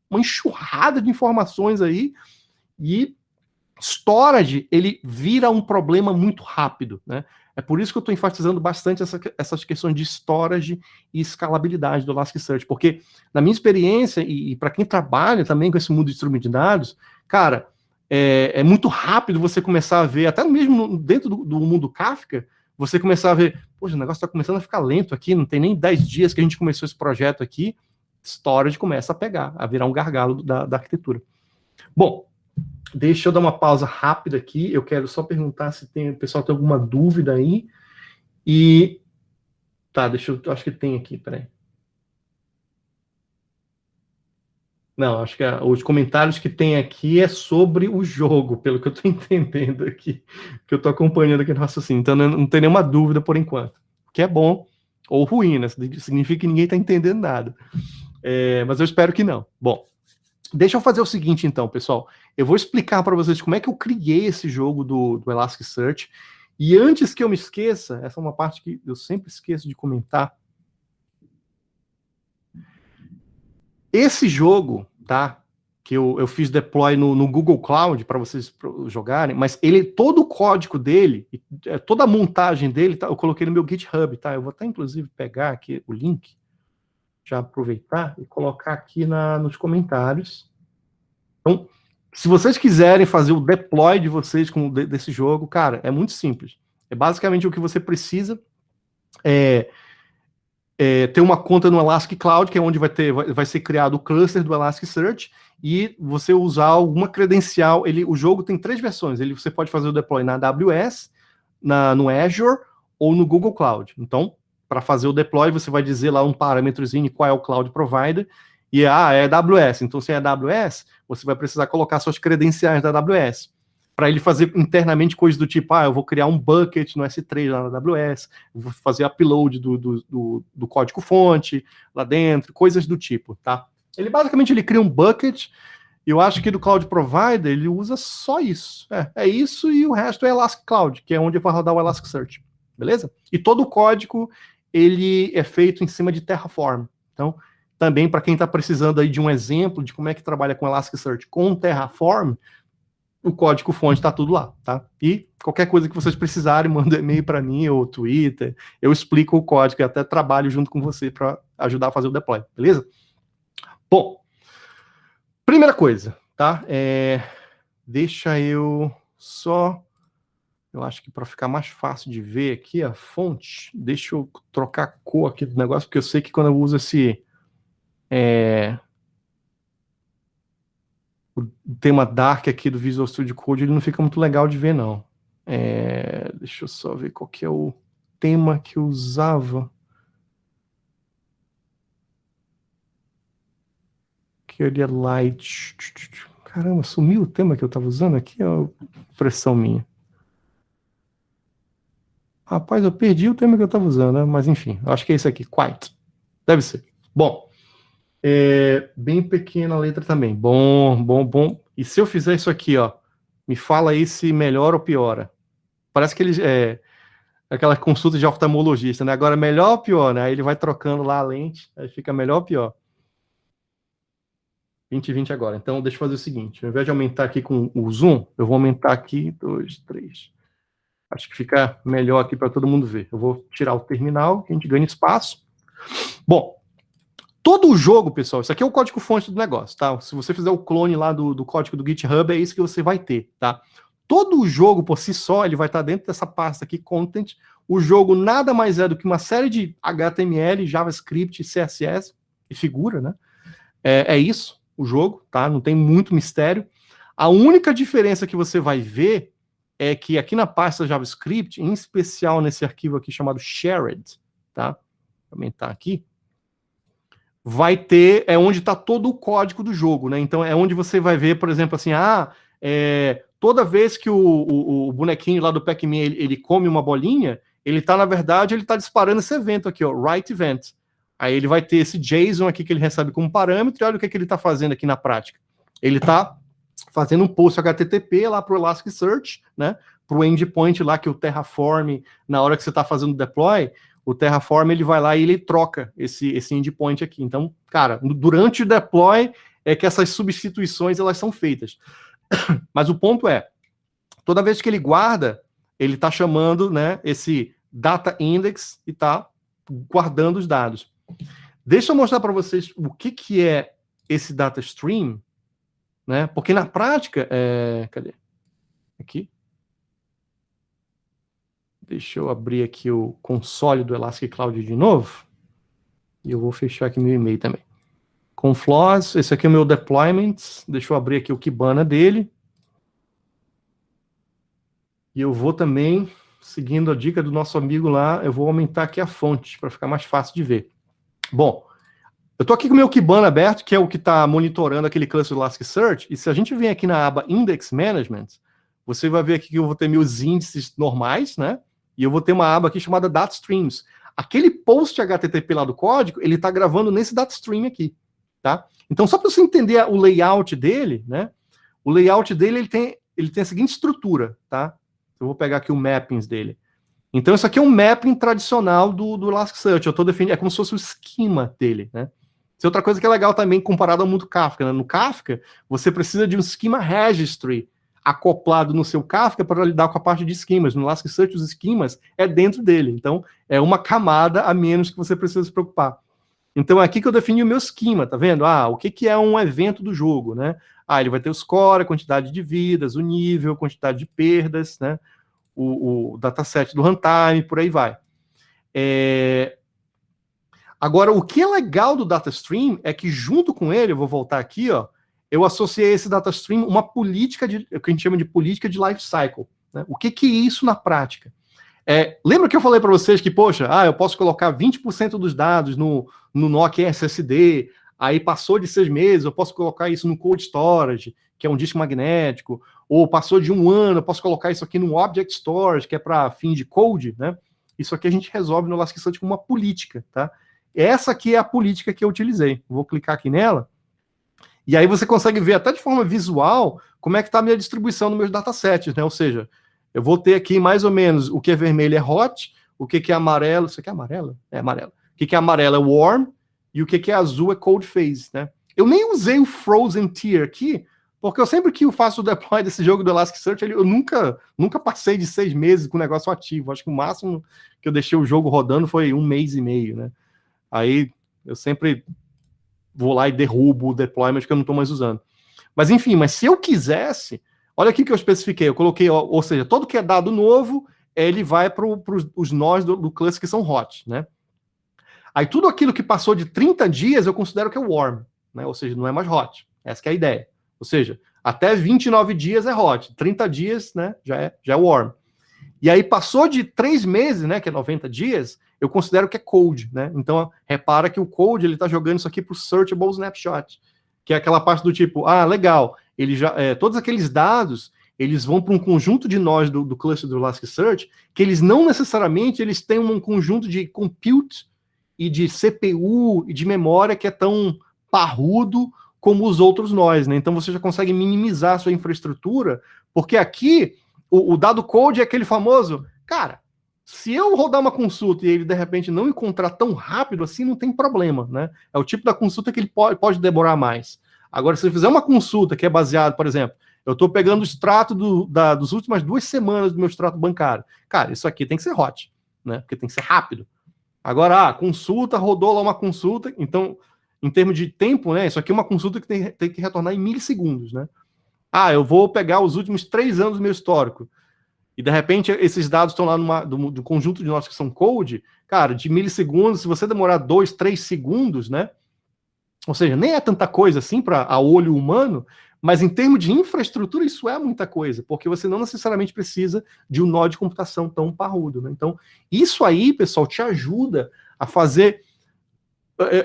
uma enxurrada de informações aí, e storage, ele vira um problema muito rápido, né? É por isso que eu estou enfatizando bastante essas questões de storage e escalabilidade do Elasticsearch, porque na minha experiência, e para quem trabalha também com esse mundo de streaming de dados, cara, é muito rápido você começar a ver, até mesmo dentro do mundo Kafka, você começar a ver, poxa, o negócio está começando a ficar lento aqui, não tem nem 10 dias que a gente começou esse projeto aqui, storage começa a pegar, a virar um gargalo da arquitetura. Bom, deixa eu dar uma pausa rápida aqui, eu quero só perguntar se o pessoal tem alguma dúvida aí, e... Tá, acho que tem aqui, peraí. Não, acho que os comentários que tem aqui é sobre o jogo, pelo que eu estou entendendo aqui, que eu estou acompanhando aqui no raciocínio. Então não tem nenhuma dúvida por enquanto. O que é bom ou ruim, né? Significa que ninguém está entendendo nada. Mas eu espero que não. Bom, deixa eu fazer o seguinte então, pessoal. Eu vou explicar para vocês como é que eu criei esse jogo do Elasticsearch. E antes que eu me esqueça, essa é uma parte que eu sempre esqueço de comentar. Esse jogo, tá? Que eu fiz deploy no Google Cloud para vocês jogarem, mas todo o código dele, toda a montagem dele, tá, eu coloquei no meu GitHub, tá? Eu vou até inclusive pegar aqui o link, já aproveitar e colocar aqui nos comentários. Então, se vocês quiserem fazer o deploy de vocês desse jogo, cara, é muito simples. É basicamente o que você precisa ter uma conta no Elastic Cloud, que é onde vai ser criado o cluster do Elasticsearch, e você usar alguma credencial. O jogo tem 3 versões. Você pode fazer o deploy na AWS, no Azure ou no Google Cloud. Então, para fazer o deploy, você vai dizer lá um parâmetrozinho qual é o cloud provider, e é AWS. Então, se é AWS, você vai precisar colocar suas credenciais da AWS, para ele fazer internamente coisas do tipo, eu vou criar um bucket no S3 lá na AWS, vou fazer upload do código-fonte lá dentro, coisas do tipo, tá? Ele basicamente cria um bucket, e eu acho que do Cloud Provider ele usa só isso. É isso, e o resto é Elastic Cloud, que é onde vai rodar o Elasticsearch, beleza? E todo o código, ele é feito em cima de Terraform. Então, também para quem está precisando aí de um exemplo de como é que trabalha com Elasticsearch com Terraform, o código-fonte está tudo lá, tá? E qualquer coisa que vocês precisarem, manda e-mail para mim ou Twitter, eu explico o código e até trabalho junto com você para ajudar a fazer o deploy, beleza? Bom, primeira coisa, tá? Deixa eu só... Eu acho que para ficar mais fácil de ver aqui a fonte, deixa eu trocar a cor aqui do negócio, porque eu sei que quando eu uso esse... o tema dark aqui do Visual Studio Code, ele não fica muito legal de ver, não. Deixa eu só ver qual que é o tema que eu usava. Que ele é light. Caramba, sumiu o tema que eu estava usando aqui? É a impressão minha. Rapaz, eu perdi o termo que eu estava usando, né? Mas enfim, eu acho que é esse aqui, quite. Deve ser. Bom, bem pequena a letra também. Bom, bom, bom. E se eu fizer isso aqui, ó, me fala aí se melhora ou piora. Parece que ele aquela consulta de oftalmologista, né? Agora melhor ou pior, né? Aí ele vai trocando lá a lente, aí fica melhor ou pior. 20/20 agora. Então, deixa eu fazer o seguinte: ao invés de aumentar aqui com o zoom, eu vou aumentar aqui 2, 3. Acho que fica melhor aqui para todo mundo ver. Eu vou tirar o terminal, que a gente ganha espaço. Bom, todo o jogo, pessoal, isso aqui é o código-fonte do negócio, tá? Se você fizer o clone lá do código do GitHub, é isso que você vai ter, tá? Todo o jogo, por si só, ele vai estar dentro dessa pasta aqui, Content. O jogo nada mais é do que uma série de HTML, JavaScript, CSS e figura, né? É isso, o jogo, tá? Não tem muito mistério. A única diferença que você vai ver é que aqui na pasta JavaScript, em especial nesse arquivo aqui chamado shared, tá? Vou aumentar aqui. Vai ter, onde está todo o código do jogo, né? Então é onde você vai ver, por exemplo, assim, toda vez que o bonequinho lá do Pac-Man ele come uma bolinha, ele tá, na verdade, ele tá disparando esse evento aqui, ó, write event. Aí ele vai ter esse JSON aqui que ele recebe como parâmetro, e olha o que ele está fazendo aqui na prática. Ele está fazendo um post HTTP lá para o Elasticsearch, né? Para o endpoint lá que o Terraform, na hora que você está fazendo o deploy, o Terraform ele vai lá e ele troca esse endpoint aqui. Então, cara, durante o deploy é que essas substituições elas são feitas. Mas o ponto é, toda vez que ele guarda, ele está chamando, né, esse data index e está guardando os dados. Deixa eu mostrar para vocês o que é esse data stream, né? Porque na prática, cadê? Aqui. Deixa eu abrir aqui o console do Elastic Cloud de novo. E eu vou fechar aqui meu e-mail também. Com flaws, esse aqui é o meu deployment. Deixa eu abrir aqui o Kibana dele. E eu vou também, seguindo a dica do nosso amigo lá, eu vou aumentar aqui a fonte para ficar mais fácil de ver. Bom, eu estou aqui com o meu Kibana aberto, que é o que está monitorando aquele cluster do Elasticsearch. E se a gente vem aqui na aba Index Management, você vai ver aqui que eu vou ter meus índices normais, né? E eu vou ter uma aba aqui chamada Data Streams. Aquele post HTTP lá do código, ele está gravando nesse data stream aqui, tá? Então, só para você entender o layout dele, né? O layout dele, ele tem a seguinte estrutura, tá? Eu vou pegar aqui o mappings dele. Então, isso aqui é um mapping tradicional do Elasticsearch. Eu estou definindo, é como se fosse o esquema dele, né? Isso é outra coisa que é legal também comparado ao mundo Kafka, né? No Kafka, você precisa de um schema registry acoplado no seu Kafka para lidar com a parte de esquemas. No Elasticsearch, os esquemas é dentro dele. Então, é uma camada a menos que você precisa se preocupar. Então, é aqui que eu defini o meu esquema, tá vendo? O que é um evento do jogo, né? Ele vai ter o score, a quantidade de vidas, o nível, a quantidade de perdas, né? O dataset do runtime, por aí vai. Agora, o que é legal do data stream é que, junto com ele, eu vou voltar aqui, ó, eu associei esse data stream uma política o que a gente chama de política de life cycle. Né? O que é isso na prática? Lembra que eu falei para vocês que, poxa, eu posso colocar 20% dos dados no Nokia SSD, aí passou de 6 meses, eu posso colocar isso no cold storage, que é um disco magnético, ou passou de 1 ano, eu posso colocar isso aqui no object storage, que é para fim de code, né? Isso aqui a gente resolve no Elasticsearch com uma política, tá? Essa aqui é a política que eu utilizei. Vou clicar aqui nela. E aí você consegue ver até de forma visual como é que está a minha distribuição nos meus datasets, né? Ou seja, eu vou ter aqui mais ou menos o que é vermelho é hot, o que é amarelo, isso aqui é amarelo? É amarelo. O que é amarelo é warm, e o que é azul é cold phase, né? Eu nem usei o frozen tier aqui, porque eu sempre que eu faço o deploy desse jogo do Elasticsearch, eu nunca passei de 6 meses com o negócio ativo. Acho que o máximo que eu deixei o jogo rodando foi 1 mês e meio, né? Aí eu sempre vou lá e derrubo o deployment que eu não estou mais usando. Mas enfim, se eu quisesse, olha aqui que eu especifiquei, eu coloquei, ou seja, todo que é dado novo, ele vai para os nós do cluster que são hot, né? Aí tudo aquilo que passou de 30 dias eu considero que é warm, né? Ou seja, não é mais hot. Essa que é a ideia. Ou seja, até 29 dias é hot, 30 dias, né, já é warm. E aí passou de 3 meses, né, que é 90 dias, eu considero que é cold, né? Então, repara que o cold, ele tá jogando isso aqui pro searchable snapshot, que é aquela parte do tipo, legal, ele já todos aqueles dados, eles vão para um conjunto de nós do cluster do Elasticsearch, que eles não necessariamente eles têm um conjunto de compute e de CPU e de memória que é tão parrudo como os outros nós, né? Então você já consegue minimizar a sua infraestrutura, porque aqui o dado code é aquele famoso, cara, se eu rodar uma consulta e ele de repente não encontrar tão rápido assim, não tem problema, né? É o tipo da consulta que ele pode demorar mais. Agora, se eu fizer uma consulta que é baseada, por exemplo, eu estou pegando o extrato das últimas 2 semanas do meu extrato bancário. Cara, isso aqui tem que ser hot, né? Porque tem que ser rápido. Agora, consulta, rodou lá uma consulta, então, em termos de tempo, né? Isso aqui é uma consulta que tem que retornar em milissegundos, né? Eu vou pegar os últimos 3 anos do meu histórico. E, de repente, esses dados estão lá do conjunto de nós que são code, cara, de milissegundos, se você demorar 2, 3 segundos, né? Ou seja, nem é tanta coisa assim a olho humano, mas em termos de infraestrutura isso é muita coisa, porque você não necessariamente precisa de um nó de computação tão parrudo, né? Então, isso aí, pessoal, te ajuda a fazer...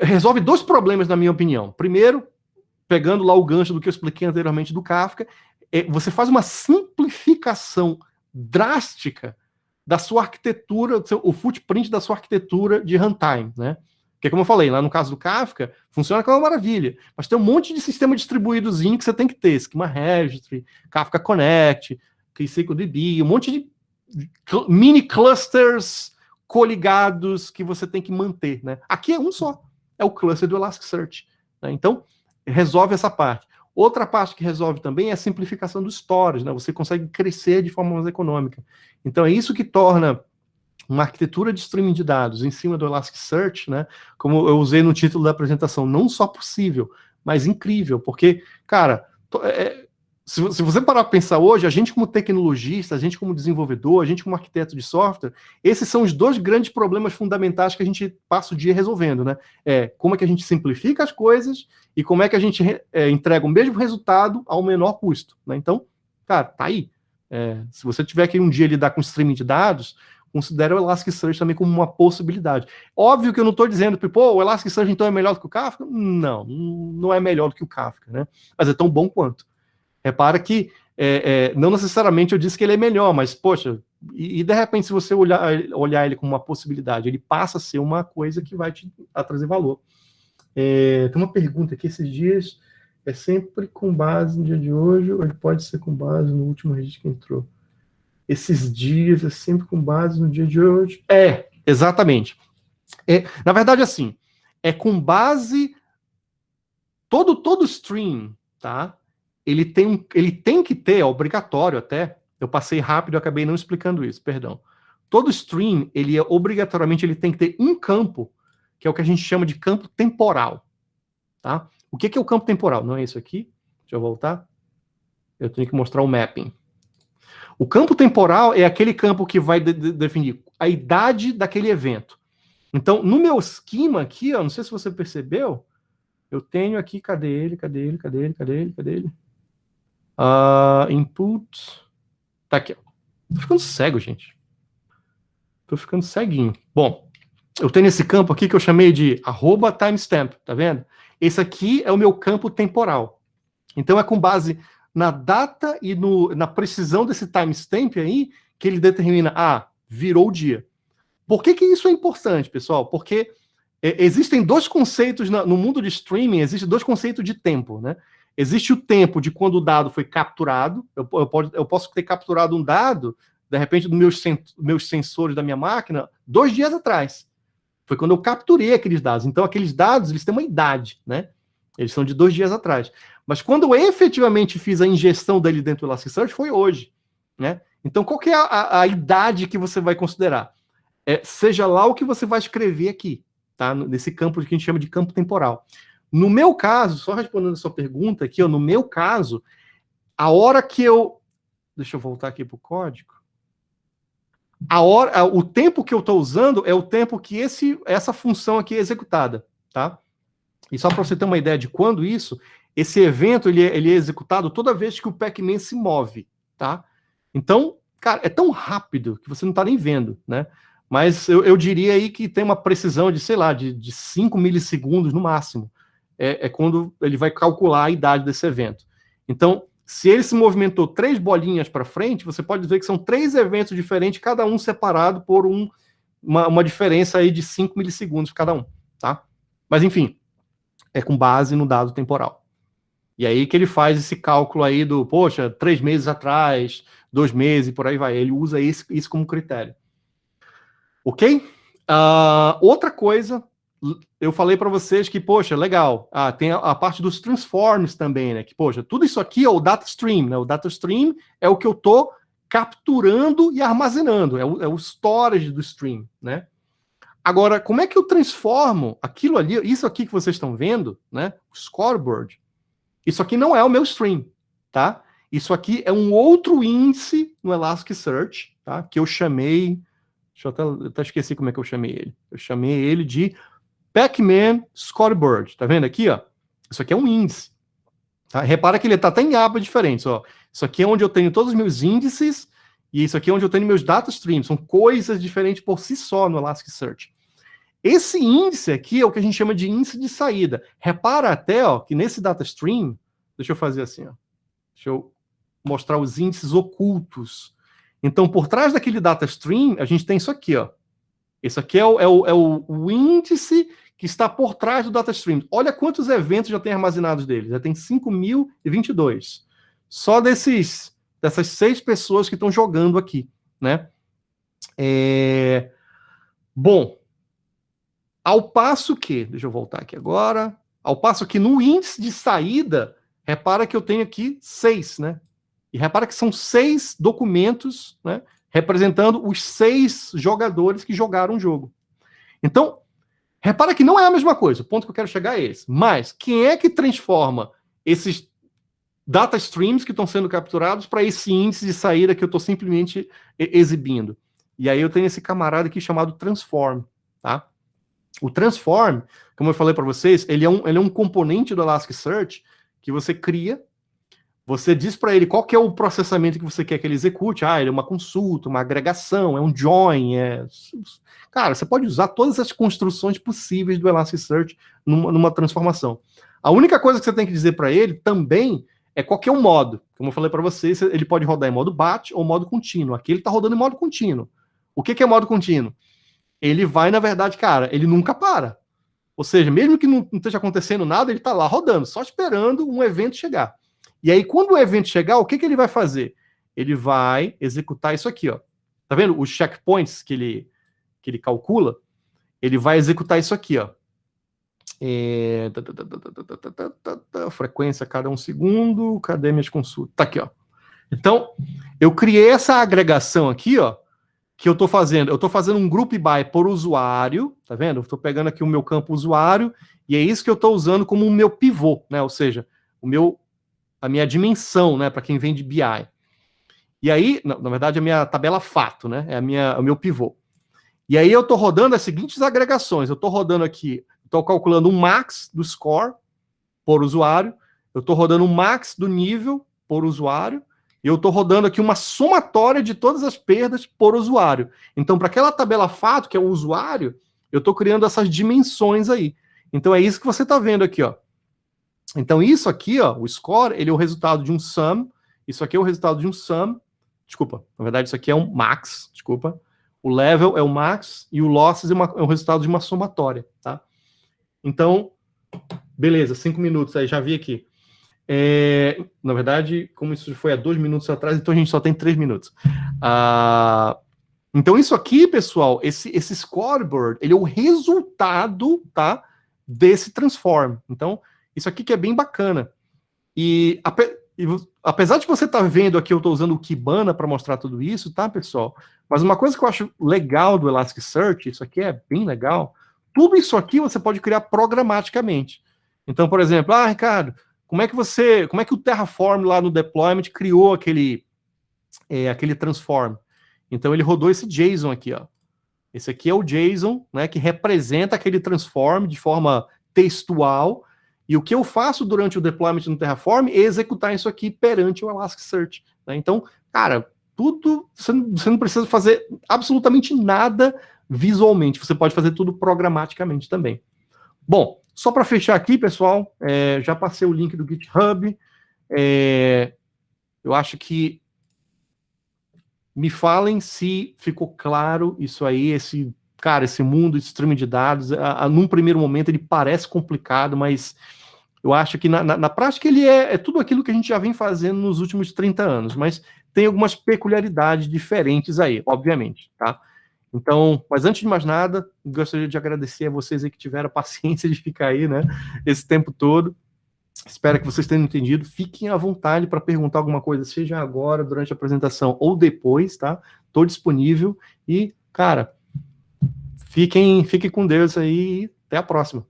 resolve 2 problemas, na minha opinião. Primeiro, pegando lá o gancho do que eu expliquei anteriormente do Kafka, você faz uma simplificação drástica da sua arquitetura, o footprint da sua arquitetura de runtime, né? Porque, como eu falei, lá no caso do Kafka, funciona com uma maravilha, mas tem um monte de sistema distribuídozinho que você tem que ter, Schema Registry, Kafka Connect, KCDB, um monte de mini clusters coligados que você tem que manter, né? Aqui é um só, é o cluster do Elasticsearch, né? Então, resolve essa parte. Outra parte que resolve também é a simplificação do storage, né? Você consegue crescer de forma mais econômica. Então, é isso que torna uma arquitetura de streaming de dados em cima do Elasticsearch, né? Como eu usei no título da apresentação, não só possível, mas incrível, porque, cara, se você parar para pensar hoje, a gente como tecnologista, a gente como desenvolvedor, a gente como arquiteto de software, esses são os 2 grandes problemas fundamentais que a gente passa o dia resolvendo, né? Como é que a gente simplifica as coisas e como é que a gente entrega o mesmo resultado ao menor custo, né? Então, cara, tá aí. Se você tiver que um dia lidar com streaming de dados, considere o Elasticsearch também como uma possibilidade. Óbvio que eu não estou dizendo que, o Elasticsearch então é melhor do que o Kafka? Não, não é melhor do que o Kafka, né? Mas é tão bom quanto. Repara que não necessariamente eu disse que ele é melhor, mas, poxa, e de repente, se você olhar ele como uma possibilidade, ele passa a ser uma coisa que vai te trazer valor. Tem uma pergunta aqui, esses dias, é sempre com base no dia de hoje, ou ele pode ser com base no último registro que entrou? Esses dias é sempre com base no dia de hoje? Exatamente. Na verdade, assim, é com base... Todo stream, tá? Ele tem que ter, é obrigatório até, eu passei rápido e acabei não explicando isso, perdão. Todo stream, obrigatoriamente, ele tem que ter um campo, que é o que a gente chama de campo temporal, tá? O que é o campo temporal? Não é isso aqui? Deixa eu voltar. Eu tenho que mostrar o mapping. O campo temporal é aquele campo que vai definir a idade daquele evento. Então, no meu esquema aqui, não sei se você percebeu, eu tenho aqui, cadê ele? Input. Tá aqui, ó. Tô ficando cego, gente. Tô ficando ceguinho. Bom, eu tenho esse campo aqui que eu chamei de @timestamp, tá vendo? Esse aqui é o meu campo temporal. Então, é com base na data e na precisão desse timestamp aí, que ele determina, virou o dia. Por que isso é importante, pessoal? Porque existem 2 conceitos, no mundo de streaming, existem 2 conceitos de tempo, né? Existe o tempo de quando o dado foi capturado, eu posso ter capturado um dado, de repente, dos meus sensores da minha máquina, 2 dias atrás. Foi quando eu capturei aqueles dados. Então, aqueles dados, eles têm uma idade, né? Eles são de 2 dias atrás. Mas quando eu efetivamente fiz a ingestão dele dentro do Elasticsearch, foi hoje, né? Então, qual que é a idade que você vai considerar? Seja lá o que você vai escrever aqui, tá? Nesse campo que a gente chama de campo temporal. No meu caso, só respondendo a sua pergunta aqui, no meu caso, a hora que eu... Deixa eu voltar aqui para o código. O tempo que eu estou usando é o tempo que essa função aqui é executada, tá? E só para você ter uma ideia de quando esse evento ele é executado toda vez que o Pac-Man se move, tá? Então, cara, é tão rápido que você não está nem vendo, né? Mas eu diria aí que tem uma precisão de, sei lá, de 5 milissegundos no máximo. É quando ele vai calcular a idade desse evento. Então, Se ele se movimentou 3 bolinhas para frente, você pode ver que são 3 eventos diferentes, cada um separado por uma diferença aí de 5 milissegundos cada um, tá? Mas enfim, é com base no dado temporal. E aí que ele faz esse cálculo aí do, poxa, 3 meses atrás, 2 meses, e por aí vai. Ele usa isso como critério. Ok? Outra coisa, eu falei para vocês que, poxa, legal, tem a parte dos transforms também, né? Que, poxa, tudo isso aqui é o data stream, né? O data stream é o que eu estou capturando e armazenando, é o storage do stream, né? Agora, como é que eu transformo aquilo ali, isso aqui que vocês estão vendo, né? O scoreboard, isso aqui não é o meu stream, tá? Isso aqui é um outro índice no Elasticsearch, tá? Que eu chamei, eu até esqueci como é que eu chamei ele. Eu chamei ele de Pac-Man Scoreboard, tá vendo aqui, ó? Isso aqui é um índice, tá? Repara que ele tá até em abas diferentes, ó. Isso aqui é onde eu tenho todos os meus índices e isso aqui é onde eu tenho meus data streams. São coisas diferentes por si só no Elasticsearch. Esse índice aqui é o que a gente chama de índice de saída. Repara até, ó, que nesse data stream, deixa eu fazer assim, ó. Deixa eu mostrar os índices ocultos. Então, por trás daquele data stream, a gente tem isso aqui, ó. Esse aqui é o índice que está por trás do data stream. Olha quantos eventos já tem armazenados dele. Já tem 5.022. Só dessas 6 pessoas que estão jogando aqui, né? Bom, ao passo que, deixa eu voltar aqui agora, ao passo que no índice de saída, repara que eu tenho aqui 6, né? E repara que são 6 documentos, né? Representando os 6 jogadores que jogaram o jogo. Então, repara que não é a mesma coisa, o ponto que eu quero chegar é esse. Mas, quem é que transforma esses data streams que estão sendo capturados para esse índice de saída que eu estou simplesmente exibindo? E aí eu tenho esse camarada aqui chamado Transform, tá? O Transform, como eu falei para vocês, ele é um componente do Elasticsearch que você cria. Você diz para ele qual que é o processamento que você quer que ele execute. Ele é uma consulta, uma agregação, é um join. Cara, você pode usar todas as construções possíveis do Elasticsearch numa transformação. A única coisa que você tem que dizer para ele também é qual que é o modo. Como eu falei para vocês, ele pode rodar em modo batch ou modo contínuo. Aqui ele está rodando em modo contínuo. O que é modo contínuo? Ele vai, na verdade, cara, ele nunca para. Ou seja, mesmo que não esteja acontecendo nada, ele está lá rodando, só esperando um evento chegar. E aí, quando o evento chegar, o que ele vai fazer? Ele vai executar isso aqui, ó. Tá vendo? Os checkpoints que ele calcula, ele vai executar isso aqui, ó. Frequência a cada 1 segundo. Cadê minhas consultas? Tá aqui, ó. Então, eu criei essa agregação aqui, ó, que eu tô fazendo. Eu tô fazendo um group by por usuário, tá vendo? Eu tô pegando aqui o meu campo usuário, e é isso que eu tô usando como o meu pivô, né? Ou seja, a minha dimensão, né, para quem vem de BI. E aí, na verdade, a minha tabela fato, né, é o meu pivô. E aí eu estou rodando as seguintes agregações. Eu estou rodando aqui, estou calculando um max do score por usuário, eu estou rodando um max do nível por usuário, e eu estou rodando aqui uma somatória de todas as perdas por usuário. Então, para aquela tabela fato, que é o usuário, eu estou criando essas dimensões aí. Então, é isso que você está vendo aqui, ó. Então, isso aqui, ó, o score, ele é o resultado de um sum. Isso aqui é o resultado de um sum. Desculpa, na verdade, isso aqui é um max. Desculpa. O level é o max e o losses é o resultado de uma somatória, tá? Então, beleza, 5 minutos aí, já vi aqui. Na verdade, como isso foi há 2 minutos atrás, então a gente só tem 3 minutos. Então, isso aqui, pessoal, esse scoreboard, ele é o resultado, tá, desse transform. Então, isso aqui que é bem bacana. E apesar de você estar vendo aqui, eu estou usando o Kibana para mostrar tudo isso, tá, pessoal? Mas uma coisa que eu acho legal do Elasticsearch, isso aqui é bem legal, tudo isso aqui você pode criar programaticamente. Então, por exemplo, Ricardo, como é que o Terraform lá no deployment criou aquele transform? Então, ele rodou esse JSON aqui, ó. Esse aqui é o JSON, né, que representa aquele transform de forma textual. E o que eu faço durante o deployment no Terraform é executar isso aqui perante o Elasticsearch, né? Então, cara, tudo, você não precisa fazer absolutamente nada visualmente, você pode fazer tudo programaticamente também. Bom, só para fechar aqui, pessoal, já passei o link do GitHub. Eu acho que me falem se ficou claro isso aí, esse mundo de streaming de dados, num primeiro momento ele parece complicado, mas eu acho que na prática ele é tudo aquilo que a gente já vem fazendo nos últimos 30 anos, mas tem algumas peculiaridades diferentes aí, obviamente, tá? Então, mas antes de mais nada, gostaria de agradecer a vocês aí que tiveram a paciência de ficar aí, né, esse tempo todo. Espero que vocês tenham entendido. Fiquem à vontade para perguntar alguma coisa, seja agora, durante a apresentação ou depois, tá? Estou disponível. E, cara, fiquem com Deus aí e até a próxima.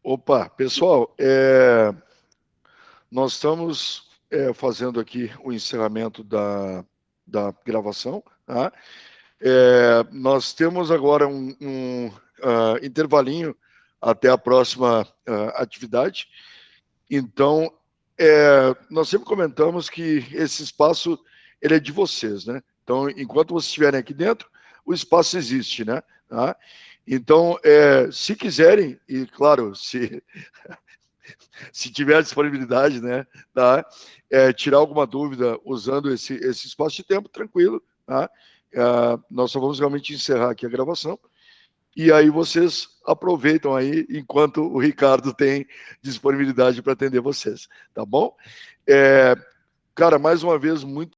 Opa, pessoal, nós estamos fazendo aqui o encerramento da gravação, tá? Nós temos agora um intervalinho até a próxima atividade. Então, nós sempre comentamos que esse espaço ele é de vocês, né? Então, enquanto vocês estiverem aqui dentro, o espaço existe, né? Tá? Então, se quiserem, e claro, se tiver disponibilidade, né? Tá? Tirar alguma dúvida usando esse espaço de tempo, tranquilo, tá? Nós só vamos realmente encerrar aqui a gravação. E aí vocês aproveitam aí enquanto o Ricardo tem disponibilidade para atender vocês, tá bom? Cara, mais uma vez, muito